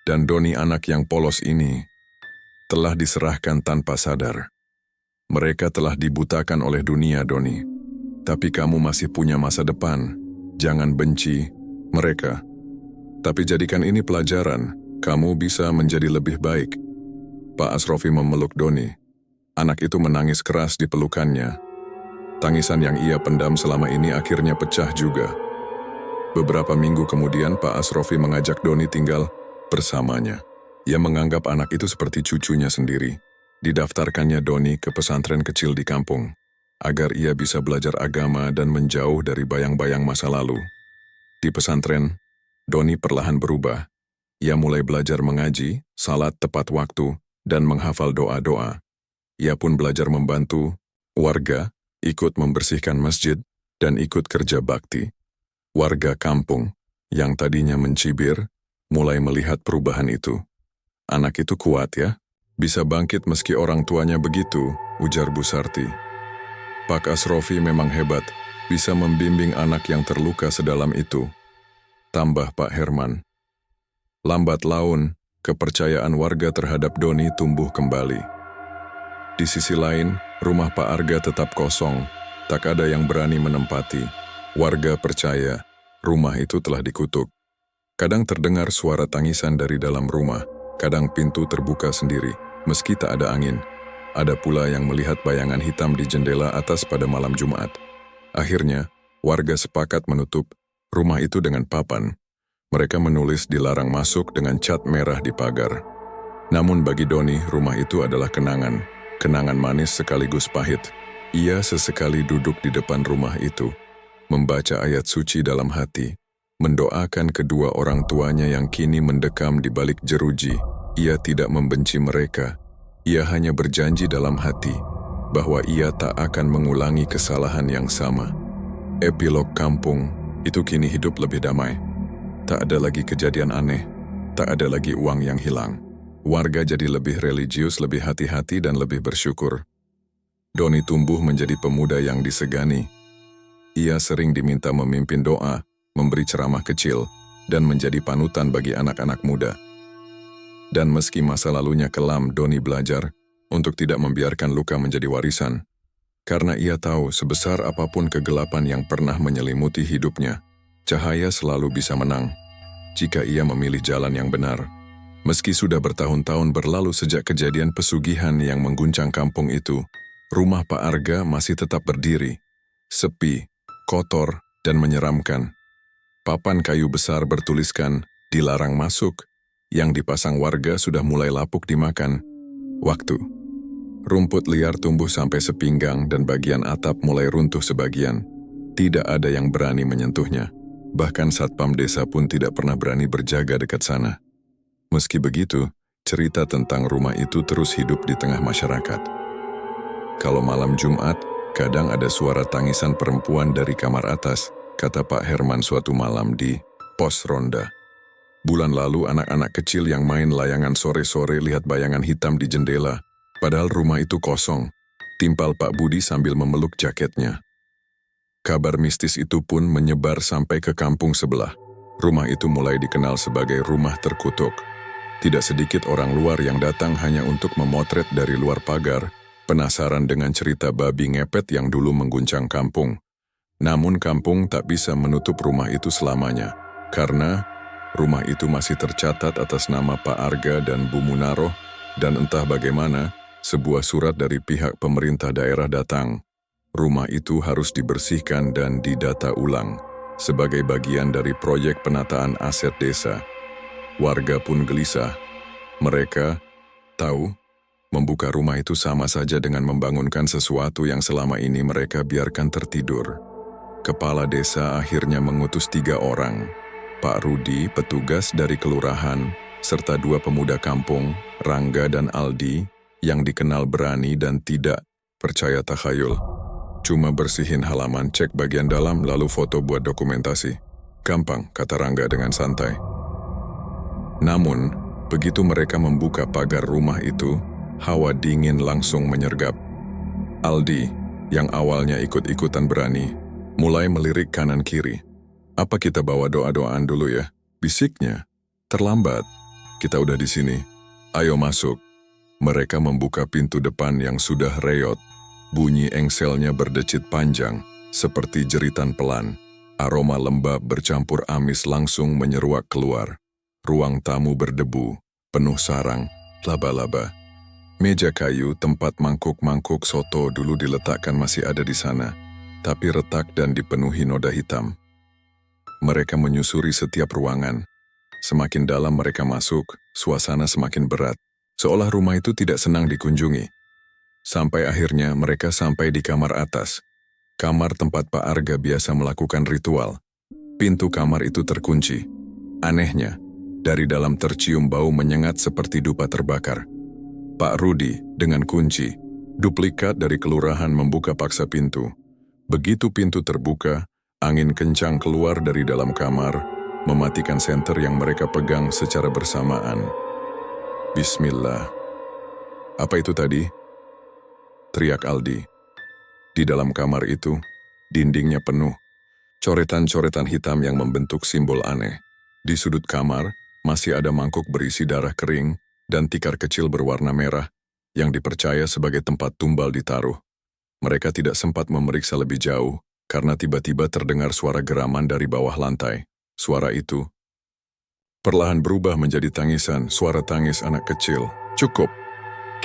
Dan Doni, anak yang polos ini, telah diserahkan tanpa sadar. Mereka telah dibutakan oleh dunia, Doni. Tapi kamu masih punya masa depan. Jangan benci mereka. Tapi jadikan ini pelajaran, kamu bisa menjadi lebih baik. Pak Asrofi memeluk Doni. Anak itu menangis keras di pelukannya. Tangisan yang ia pendam selama ini akhirnya pecah juga. Beberapa minggu kemudian Pak Asrofi mengajak Doni tinggal bersamanya. Ia menganggap anak itu seperti cucunya sendiri. Didaftarkannya Doni ke pesantren kecil di kampung, agar ia bisa belajar agama dan menjauh dari bayang-bayang masa lalu. Di pesantren, Doni perlahan berubah. Ia mulai belajar mengaji, salat tepat waktu, dan menghafal doa-doa. Ia pun belajar membantu warga, ikut membersihkan masjid, dan ikut kerja bakti. Warga kampung, yang tadinya mencibir, mulai melihat perubahan itu. "Anak itu kuat ya, bisa bangkit meski orang tuanya begitu," ujar Bu Sarti. "Pak Asrofi memang hebat, bisa membimbing anak yang terluka sedalam itu," tambah Pak Herman. Lambat laun, kepercayaan warga terhadap Doni tumbuh kembali. Di sisi lain, rumah Pak Arga tetap kosong, tak ada yang berani menempati. Warga percaya, rumah itu telah dikutuk. Kadang terdengar suara tangisan dari dalam rumah, kadang pintu terbuka sendiri, meski tak ada angin. Ada pula yang melihat bayangan hitam di jendela atas pada malam Jumat. Akhirnya, warga sepakat menutup rumah itu dengan papan. Mereka menulis dilarang masuk dengan cat merah di pagar. Namun bagi Doni, rumah itu adalah kenangan. Kenangan manis sekaligus pahit. Ia sesekali duduk di depan rumah itu, membaca ayat suci dalam hati, mendoakan kedua orang tuanya yang kini mendekam di balik jeruji. Ia tidak membenci mereka. Ia hanya berjanji dalam hati bahwa ia tak akan mengulangi kesalahan yang sama. Epilog kampung itu kini hidup lebih damai. Tak ada lagi kejadian aneh, tak ada lagi uang yang hilang. Warga jadi lebih religius, lebih hati-hati dan lebih bersyukur. Doni tumbuh menjadi pemuda yang disegani. Ia sering diminta memimpin doa, memberi ceramah kecil, dan menjadi panutan bagi anak-anak muda. Dan meski masa lalunya kelam, Doni belajar untuk tidak membiarkan luka menjadi warisan. Karena ia tahu sebesar apapun kegelapan yang pernah menyelimuti hidupnya, cahaya selalu bisa menang jika ia memilih jalan yang benar. Meski sudah bertahun-tahun berlalu sejak kejadian pesugihan yang mengguncang kampung itu, rumah Pak Arga masih tetap berdiri, sepi, kotor, dan menyeramkan. Papan kayu besar bertuliskan, dilarang masuk, yang dipasang warga sudah mulai lapuk dimakan. Waktu. Rumput liar tumbuh sampai sepinggang dan bagian atap mulai runtuh sebagian. Tidak ada yang berani menyentuhnya. Bahkan satpam desa pun tidak pernah berani berjaga dekat sana. Meski begitu, cerita tentang rumah itu terus hidup di tengah masyarakat. Kalau malam Jumat, kadang ada suara tangisan perempuan dari kamar atas, kata Pak Herman suatu malam di pos ronda. Bulan lalu anak-anak kecil yang main layangan sore-sore lihat bayangan hitam di jendela, padahal rumah itu kosong, timpal Pak Budi sambil memeluk jaketnya. Kabar mistis itu pun menyebar sampai ke kampung sebelah. Rumah itu mulai dikenal sebagai rumah terkutuk. Tidak sedikit orang luar yang datang hanya untuk memotret dari luar pagar, penasaran dengan cerita babi ngepet yang dulu mengguncang kampung. Namun kampung tak bisa menutup rumah itu selamanya, karena rumah itu masih tercatat atas nama Pak Arga dan Bu Munaroh, dan entah bagaimana, sebuah surat dari pihak pemerintah daerah datang. Rumah itu harus dibersihkan dan didata ulang, sebagai bagian dari proyek penataan aset desa. Warga pun gelisah. Mereka tahu, membuka rumah itu sama saja dengan membangunkan sesuatu yang selama ini mereka biarkan tertidur. Kepala desa akhirnya mengutus 3 orang. Pak Rudi, petugas dari kelurahan, serta 2 pemuda kampung, Rangga dan Aldi, yang dikenal berani dan tidak percaya takhayul. Cuma bersihin halaman, cek bagian dalam, lalu foto buat dokumentasi. Gampang, kata Rangga dengan santai. Namun, begitu mereka membuka pagar rumah itu, hawa dingin langsung menyergap. Aldi, yang awalnya ikut-ikutan berani, mulai melirik kanan-kiri. Apa kita bawa doa-doaan dulu ya? Bisiknya. Terlambat. Kita udah di sini. Ayo masuk. Mereka membuka pintu depan yang sudah reyot. Bunyi engselnya berdecit panjang, seperti jeritan pelan. Aroma lembab bercampur amis langsung menyeruak keluar. Ruang tamu berdebu, penuh sarang, laba-laba. Meja kayu tempat mangkuk-mangkuk soto dulu diletakkan masih ada di sana, tapi retak dan dipenuhi noda hitam. Mereka menyusuri setiap ruangan. Semakin dalam mereka masuk, suasana semakin berat, seolah rumah itu tidak senang dikunjungi. Sampai akhirnya mereka sampai di kamar atas. Kamar tempat Pak Arga biasa melakukan ritual. Pintu kamar itu terkunci. Anehnya, dari dalam tercium bau menyengat seperti dupa terbakar. Pak Rudi dengan kunci, duplikat dari kelurahan membuka paksa pintu. Begitu pintu terbuka, angin kencang keluar dari dalam kamar, mematikan senter yang mereka pegang secara bersamaan. Bismillah. Apa itu tadi? Teriak Aldi. Di dalam kamar itu, dindingnya penuh. Coretan-coretan hitam yang membentuk simbol aneh. Di sudut kamar, masih ada mangkuk berisi darah kering dan tikar kecil berwarna merah yang dipercaya sebagai tempat tumbal ditaruh. Mereka tidak sempat memeriksa lebih jauh karena tiba-tiba terdengar suara geraman dari bawah lantai. Suara itu perlahan berubah menjadi tangisan, suara tangis anak kecil. Cukup,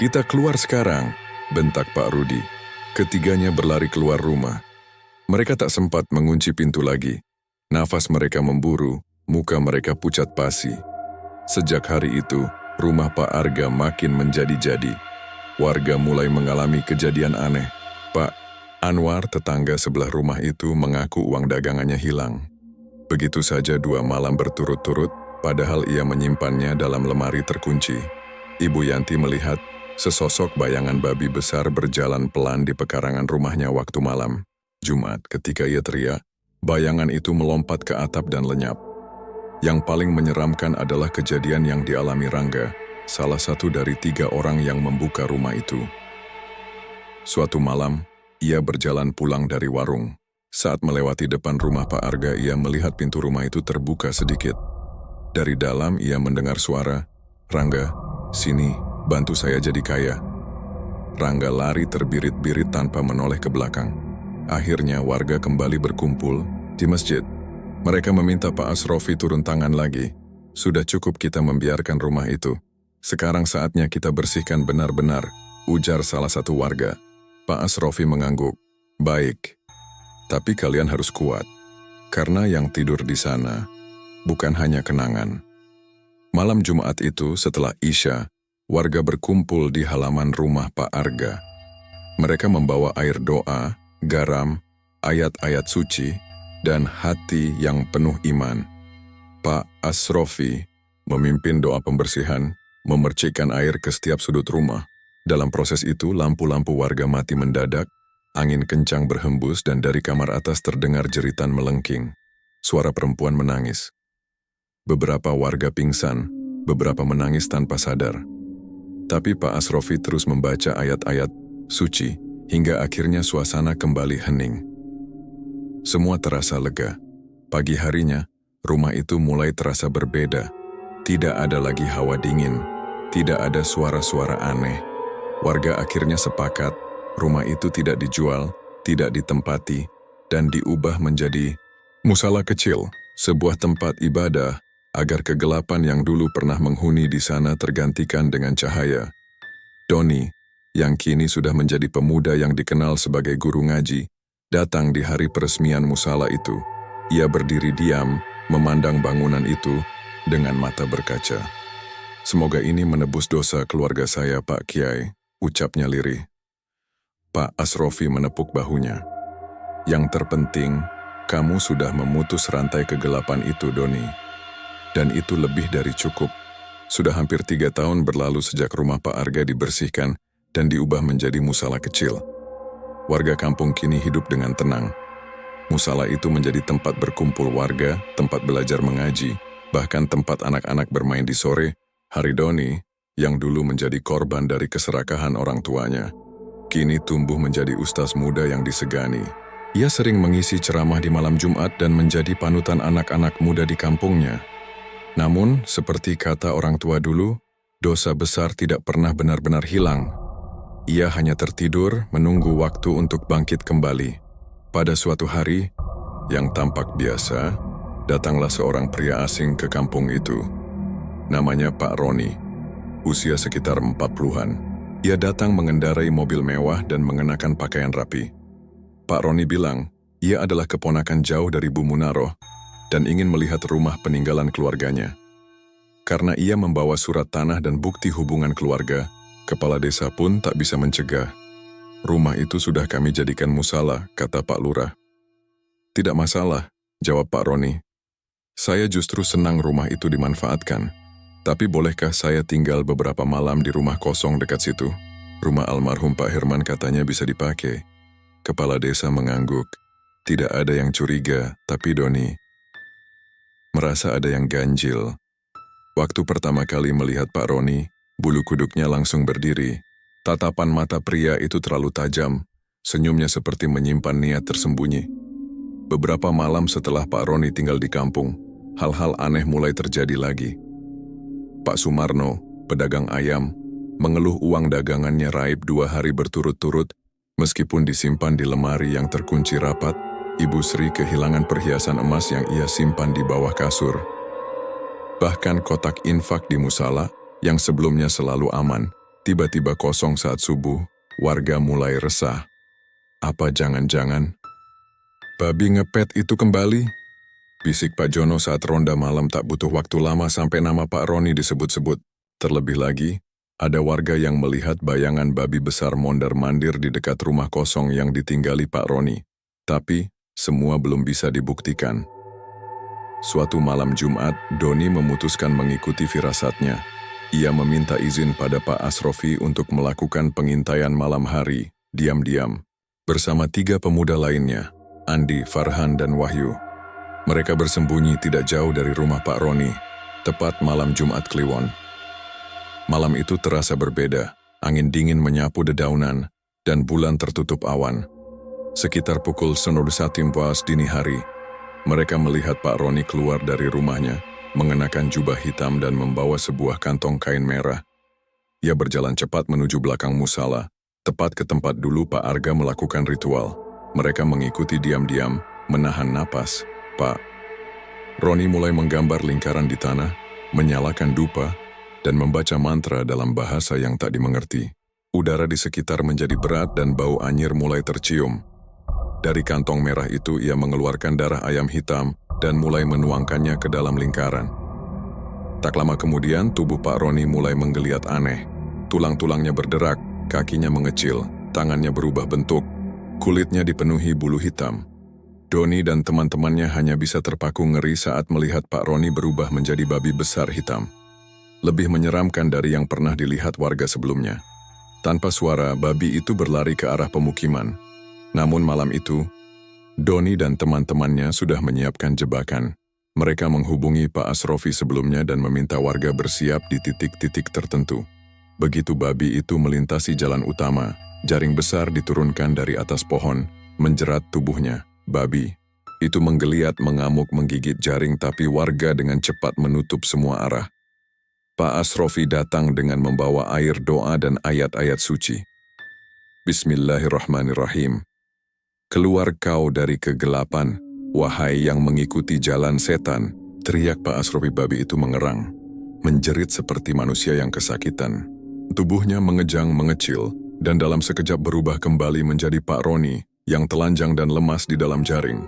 kita keluar sekarang, bentak Pak Rudi. Ketiganya berlari keluar rumah. Mereka tak sempat mengunci pintu lagi. Nafas mereka memburu, muka mereka pucat pasi. Sejak hari itu, rumah Pak Arga makin menjadi-jadi. Warga mulai mengalami kejadian aneh. Pak Anwar, tetangga sebelah rumah itu, mengaku uang dagangannya hilang. Begitu saja 2 malam berturut-turut, padahal ia menyimpannya dalam lemari terkunci. Ibu Yanti melihat sesosok bayangan babi besar berjalan pelan di pekarangan rumahnya waktu malam Jumat. Ketika ia teriak, bayangan itu melompat ke atap dan lenyap. Yang paling menyeramkan adalah kejadian yang dialami Rangga, salah satu dari 3 orang yang membuka rumah itu. Suatu malam, ia berjalan pulang dari warung. Saat melewati depan rumah Pak Arga, ia melihat pintu rumah itu terbuka sedikit. Dari dalam ia mendengar suara, "Rangga, sini. Bantu saya jadi kaya." Rangga lari terbirit-birit tanpa menoleh ke belakang. Akhirnya warga kembali berkumpul di masjid. Mereka meminta Pak Asrofi turun tangan lagi. Sudah cukup kita membiarkan rumah itu. Sekarang saatnya kita bersihkan benar-benar, ujar salah satu warga. Pak Asrofi mengangguk. Baik, tapi kalian harus kuat. Karena yang tidur di sana bukan hanya kenangan, Malam Jumat itu setelah Isya, warga berkumpul di halaman rumah Pak Arga. Mereka membawa air doa, garam, ayat-ayat suci, dan hati yang penuh iman. Pak Asrofi memimpin doa pembersihan, memercikkan air ke setiap sudut rumah. Dalam proses itu, lampu-lampu warga mati mendadak, angin kencang berhembus dan dari kamar atas terdengar jeritan melengking. Suara perempuan menangis. Beberapa warga pingsan, beberapa menangis tanpa sadar. Tapi Pak Asrofi terus membaca ayat-ayat suci, hingga akhirnya suasana kembali hening. Semua terasa lega. Pagi harinya, rumah itu mulai terasa berbeda. Tidak ada lagi hawa dingin, tidak ada suara-suara aneh. Warga akhirnya sepakat, rumah itu tidak dijual, tidak ditempati, dan diubah menjadi musala kecil, sebuah tempat ibadah, agar kegelapan yang dulu pernah menghuni di sana tergantikan dengan cahaya. Doni, yang kini sudah menjadi pemuda yang dikenal sebagai guru ngaji, datang di hari peresmian musala itu. Ia berdiri diam, memandang bangunan itu dengan mata berkaca. "Semoga ini menebus dosa keluarga saya, Pak Kiai," ucapnya lirih. Pak Asrofi menepuk bahunya. "Yang terpenting, kamu sudah memutus rantai kegelapan itu, Doni. Dan itu lebih dari cukup. Sudah hampir 3 tahun berlalu sejak rumah Pak Arga dibersihkan dan diubah menjadi musala kecil. Warga kampung kini hidup dengan tenang. Musala itu menjadi tempat berkumpul warga, tempat belajar mengaji, bahkan tempat anak-anak bermain di sore hari. Doni, yang dulu menjadi korban dari keserakahan orang tuanya, kini tumbuh menjadi ustaz muda yang disegani. Ia sering mengisi ceramah di malam Jumat dan menjadi panutan anak-anak muda di kampungnya. Namun, seperti kata orang tua dulu, dosa besar tidak pernah benar-benar hilang. Ia hanya tertidur menunggu waktu untuk bangkit kembali. Pada suatu hari, yang tampak biasa, datanglah seorang pria asing ke kampung itu. Namanya Pak Roni, usia sekitar 40-an. Ia datang mengendarai mobil mewah dan mengenakan pakaian rapi. Pak Roni bilang, ia adalah keponakan jauh dari Bu Munaroh dan ingin melihat rumah peninggalan keluarganya. Karena ia membawa surat tanah dan bukti hubungan keluarga, kepala desa pun tak bisa mencegah. "Rumah itu sudah kami jadikan musala," kata Pak Lurah. "Tidak masalah," jawab Pak Roni. "Saya justru senang rumah itu dimanfaatkan. Tapi bolehkah saya tinggal beberapa malam di rumah kosong dekat situ? Rumah almarhum Pak Herman katanya bisa dipakai." Kepala desa mengangguk. Tidak ada yang curiga, tapi Doni merasa ada yang ganjil. Waktu pertama kali melihat Pak Roni, bulu kuduknya langsung berdiri. Tatapan mata pria itu terlalu tajam, senyumnya seperti menyimpan niat tersembunyi. Beberapa malam setelah Pak Roni tinggal di kampung, hal-hal aneh mulai terjadi lagi. Pak Sumarno, pedagang ayam, mengeluh uang dagangannya raib 2 hari berturut-turut. Meskipun disimpan di lemari yang terkunci rapat, Ibu Sri kehilangan perhiasan emas yang ia simpan di bawah kasur. Bahkan kotak infak di musala, yang sebelumnya selalu aman, tiba-tiba kosong saat subuh. Warga mulai resah. Apa jangan-jangan babi ngepet itu kembali? Bisik Pak Jono saat ronda malam. Tak butuh waktu lama sampai nama Pak Roni disebut-sebut. Terlebih lagi, ada warga yang melihat bayangan babi besar mondar-mandir di dekat rumah kosong yang ditinggali Pak Roni. Tapi, semua belum bisa dibuktikan. Suatu malam Jumat, Doni memutuskan mengikuti firasatnya. Ia meminta izin pada Pak Asrofi untuk melakukan pengintaian malam hari, diam-diam, bersama 3 pemuda lainnya, Andi, Farhan, dan Wahyu. Mereka bersembunyi tidak jauh dari rumah Pak Roni, tepat malam Jumat Kliwon. Malam itu terasa berbeda, angin dingin menyapu dedaunan, dan bulan tertutup awan. Sekitar pukul 1 dini hari, mereka melihat Pak Roni keluar dari rumahnya, mengenakan jubah hitam dan membawa sebuah kantong kain merah. Ia berjalan cepat menuju belakang musala, tepat ke tempat dulu Pak Arga melakukan ritual. Mereka mengikuti diam-diam, menahan napas. Pak Roni mulai menggambar lingkaran di tanah, menyalakan dupa, dan membaca mantra dalam bahasa yang tak dimengerti. Udara di sekitar menjadi berat dan bau anyir mulai tercium. Dari kantong merah itu ia mengeluarkan darah ayam hitam dan mulai menuangkannya ke dalam lingkaran. Tak lama kemudian, tubuh Pak Roni mulai menggeliat aneh. Tulang-tulangnya berderak, kakinya mengecil, tangannya berubah bentuk, kulitnya dipenuhi bulu hitam. Doni dan teman-temannya hanya bisa terpaku ngeri saat melihat Pak Roni berubah menjadi babi besar hitam. Lebih menyeramkan dari yang pernah dilihat warga sebelumnya. Tanpa suara, babi itu berlari ke arah pemukiman. Namun malam itu, Doni dan teman-temannya sudah menyiapkan jebakan. Mereka menghubungi Pak Asrofi sebelumnya dan meminta warga bersiap di titik-titik tertentu. Begitu babi itu melintasi jalan utama, jaring besar diturunkan dari atas pohon, menjerat tubuhnya. Babi itu menggeliat, mengamuk, menggigit jaring, tapi warga dengan cepat menutup semua arah. Pak Asrofi datang dengan membawa air doa dan ayat-ayat suci. Bismillahirrahmanirrahim. Keluar kau dari kegelapan, wahai yang mengikuti jalan setan, teriak Pak Asrofi. Babi itu mengerang, menjerit seperti manusia yang kesakitan. Tubuhnya mengejang, mengecil, dan dalam sekejap berubah kembali menjadi Pak Roni yang telanjang dan lemas di dalam jaring.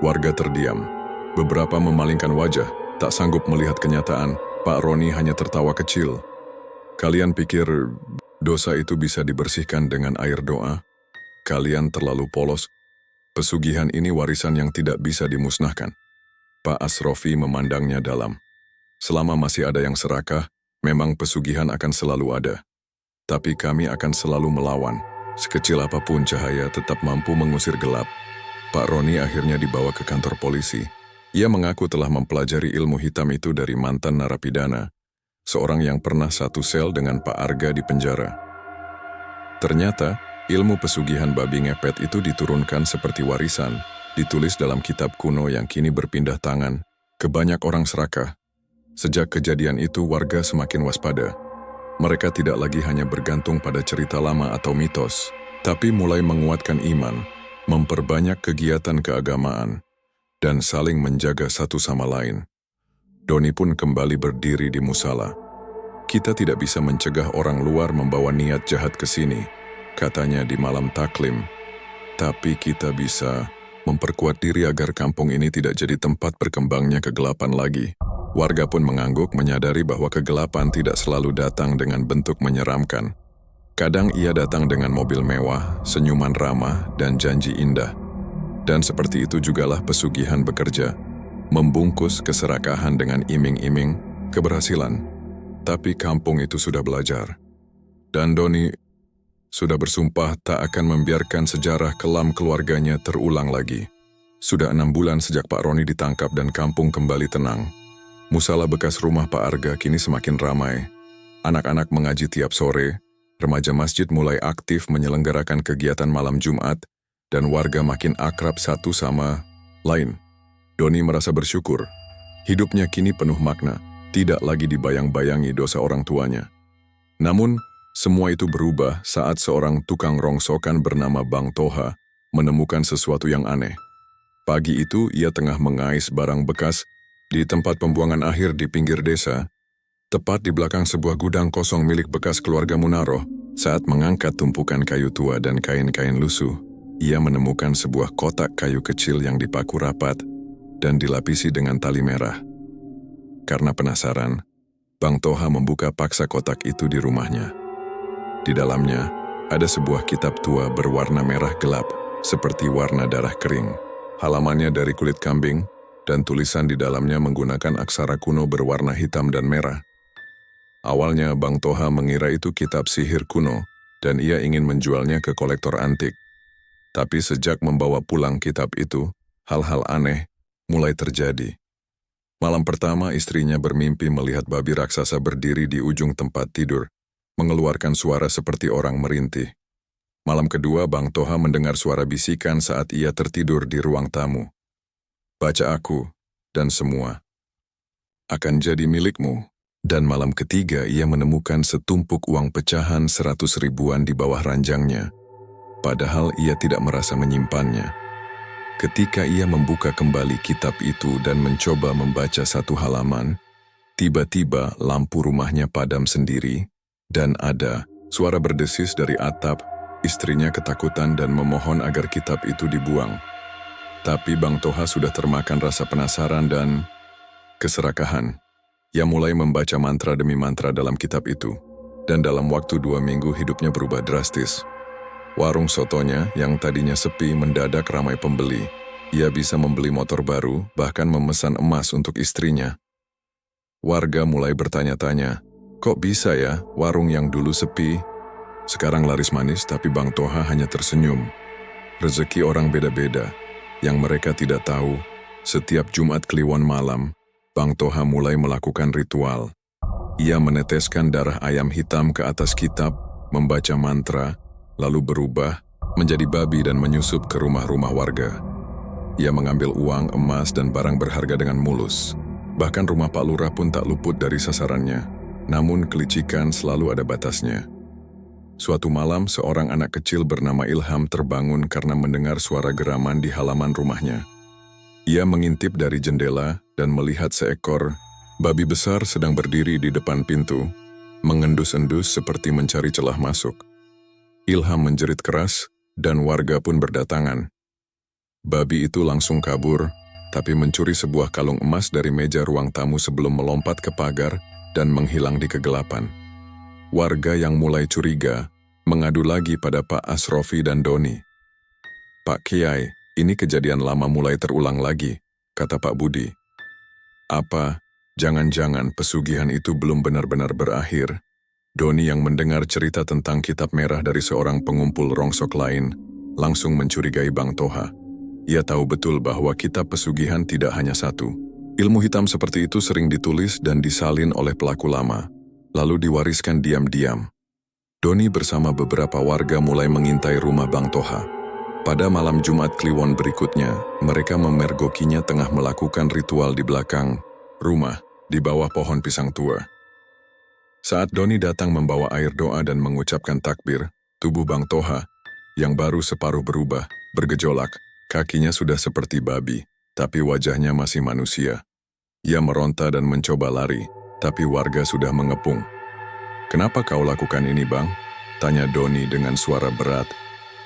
Warga terdiam. Beberapa memalingkan wajah, tak sanggup melihat kenyataan. Pak Roni hanya tertawa kecil. Kalian pikir dosa itu bisa dibersihkan dengan air doa? Kalian terlalu polos. Pesugihan ini warisan yang tidak bisa dimusnahkan. Pak Asrofi memandangnya dalam. Selama masih ada yang serakah, memang pesugihan akan selalu ada. Tapi kami akan selalu melawan. Sekecil apapun cahaya tetap mampu mengusir gelap. Pak Roni akhirnya dibawa ke kantor polisi. Ia mengaku telah mempelajari ilmu hitam itu dari mantan narapidana, seorang yang pernah satu sel dengan Pak Arga di penjara. Ternyata, ilmu pesugihan babi ngepet itu diturunkan seperti warisan, ditulis dalam kitab kuno yang kini berpindah tangan ke banyak orang serakah. Sejak kejadian itu, warga semakin waspada. Mereka tidak lagi hanya bergantung pada cerita lama atau mitos, tapi mulai menguatkan iman, memperbanyak kegiatan keagamaan, dan saling menjaga satu sama lain. Doni pun kembali berdiri di musala. Kita tidak bisa mencegah orang luar membawa niat jahat ke sini, katanya di malam taklim. Tapi kita bisa memperkuat diri agar kampung ini tidak jadi tempat berkembangnya kegelapan lagi. Warga pun mengangguk, menyadari bahwa kegelapan tidak selalu datang dengan bentuk menyeramkan. Kadang ia datang dengan mobil mewah, senyuman ramah, dan janji indah. Dan seperti itu jugalah pesugihan bekerja, membungkus keserakahan dengan iming-iming keberhasilan. Tapi kampung itu sudah belajar. Dan Doni sudah bersumpah tak akan membiarkan sejarah kelam keluarganya terulang lagi. Sudah 6 bulan sejak Pak Roni ditangkap dan kampung kembali tenang. Musala bekas rumah Pak Arga kini semakin ramai. Anak-anak mengaji tiap sore, remaja masjid mulai aktif menyelenggarakan kegiatan malam Jumat, dan warga makin akrab satu sama lain. Doni merasa bersyukur. Hidupnya kini penuh makna, tidak lagi dibayang-bayangi dosa orang tuanya. Namun, semua itu berubah saat seorang tukang rongsokan bernama Bang Toha menemukan sesuatu yang aneh. Pagi itu, ia tengah mengais barang bekas di tempat pembuangan akhir di pinggir desa, tepat di belakang sebuah gudang kosong milik bekas keluarga Munaroh. Saat mengangkat tumpukan kayu tua dan kain-kain lusuh, ia menemukan sebuah kotak kayu kecil yang dipaku rapat dan dilapisi dengan tali merah. Karena penasaran, Bang Toha membuka paksa kotak itu di rumahnya. Di dalamnya, ada sebuah kitab tua berwarna merah gelap, seperti warna darah kering. Halamannya dari kulit kambing, dan tulisan di dalamnya menggunakan aksara kuno berwarna hitam dan merah. Awalnya Bang Toha mengira itu kitab sihir kuno, dan ia ingin menjualnya ke kolektor antik. Tapi sejak membawa pulang kitab itu, hal-hal aneh mulai terjadi. Malam pertama istrinya bermimpi melihat babi raksasa berdiri di ujung tempat tidur, mengeluarkan suara seperti orang merintih. Malam kedua Bang Toha mendengar suara bisikan saat ia tertidur di ruang tamu. Baca aku, dan semua akan jadi milikmu. Dan malam ketiga ia menemukan setumpuk uang pecahan 100 ribuan di bawah ranjangnya. Padahal ia tidak merasa menyimpannya. Ketika ia membuka kembali kitab itu dan mencoba membaca satu halaman, tiba-tiba lampu rumahnya padam sendiri, dan ada suara berdesis dari atap. Istrinya ketakutan dan memohon agar kitab itu dibuang. Tapi Bang Toha sudah termakan rasa penasaran dan keserakahan. Ia mulai membaca mantra demi mantra dalam kitab itu, dan dalam waktu 2 minggu hidupnya berubah drastis. Warung sotonya yang tadinya sepi mendadak ramai pembeli. Ia bisa membeli motor baru, bahkan memesan emas untuk istrinya. Warga mulai bertanya-tanya, kok bisa ya warung yang dulu sepi, sekarang laris manis, tapi Bang Toha hanya tersenyum. Rezeki orang beda-beda. Yang mereka tidak tahu, setiap Jumat Kliwon malam, Bang Toha mulai melakukan ritual. Ia meneteskan darah ayam hitam ke atas kitab, membaca mantra, lalu berubah menjadi babi dan menyusup ke rumah-rumah warga. Ia mengambil uang, emas, dan barang berharga dengan mulus. Bahkan rumah Pak Lurah pun tak luput dari sasarannya. Namun kelicikan selalu ada batasnya. Suatu malam, seorang anak kecil bernama Ilham terbangun karena mendengar suara geraman di halaman rumahnya. Ia mengintip dari jendela dan melihat seekor babi besar sedang berdiri di depan pintu, mengendus-endus seperti mencari celah masuk. Ilham menjerit keras, dan warga pun berdatangan. Babi itu langsung kabur, tapi mencuri sebuah kalung emas dari meja ruang tamu sebelum melompat ke pagar dan menghilang di kegelapan. Warga yang mulai curiga mengadu lagi pada Pak Asrofi dan Doni. Pak Kiai, ini kejadian lama mulai terulang lagi, kata Pak Budi. Apa, jangan-jangan pesugihan itu belum benar-benar berakhir? Doni yang mendengar cerita tentang kitab merah dari seorang pengumpul rongsok lain, langsung mencurigai Bang Toha. Ia tahu betul bahwa kitab pesugihan tidak hanya satu. Ilmu hitam seperti itu sering ditulis dan disalin oleh pelaku lama, lalu diwariskan diam-diam. Doni bersama beberapa warga mulai mengintai rumah Bang Toha. Pada malam Jumat Kliwon berikutnya, mereka memergokinya tengah melakukan ritual di belakang rumah, di bawah pohon pisang tua. Saat Doni datang membawa air doa dan mengucapkan takbir, tubuh Bang Toha, yang baru separuh berubah, bergejolak. Kakinya sudah seperti babi, tapi wajahnya masih manusia. Ia meronta dan mencoba lari, tapi warga sudah mengepung. Kenapa kau lakukan ini, Bang? Tanya Doni dengan suara berat.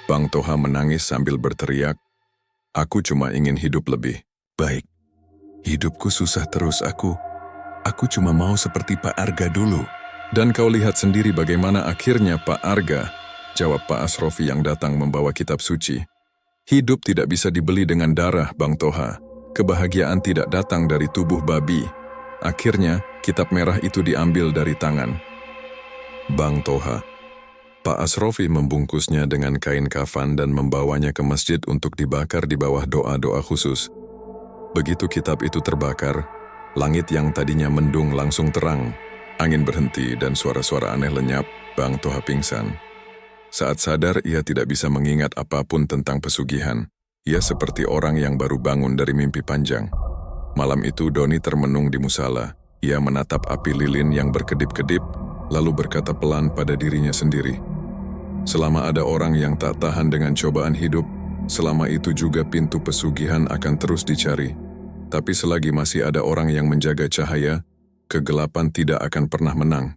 Bang Toha menangis sambil berteriak, aku cuma ingin hidup lebih baik. Hidupku susah terus aku cuma mau seperti Pak Arga dulu. Dan kau lihat sendiri bagaimana akhirnya Pak Arga, jawab Pak Asrofi yang datang membawa kitab suci. Hidup tidak bisa dibeli dengan darah, Bang Toha. Kebahagiaan tidak datang dari tubuh babi. Akhirnya, kitab merah itu diambil dari tangan Bang Toha. Pak Asrofi membungkusnya dengan kain kafan dan membawanya ke masjid untuk dibakar di bawah doa-doa khusus. Begitu kitab itu terbakar, langit yang tadinya mendung langsung terang. Angin berhenti dan suara-suara aneh lenyap. Bang Toha pingsan. Saat sadar, ia tidak bisa mengingat apapun tentang pesugihan. Ia seperti orang yang baru bangun dari mimpi panjang. Malam itu Doni termenung di musala. Ia menatap api lilin yang berkedip-kedip, lalu berkata pelan pada dirinya sendiri. Selama ada orang yang tak tahan dengan cobaan hidup, selama itu juga pintu pesugihan akan terus dicari. Tapi selagi masih ada orang yang menjaga cahaya, kegelapan tidak akan pernah menang.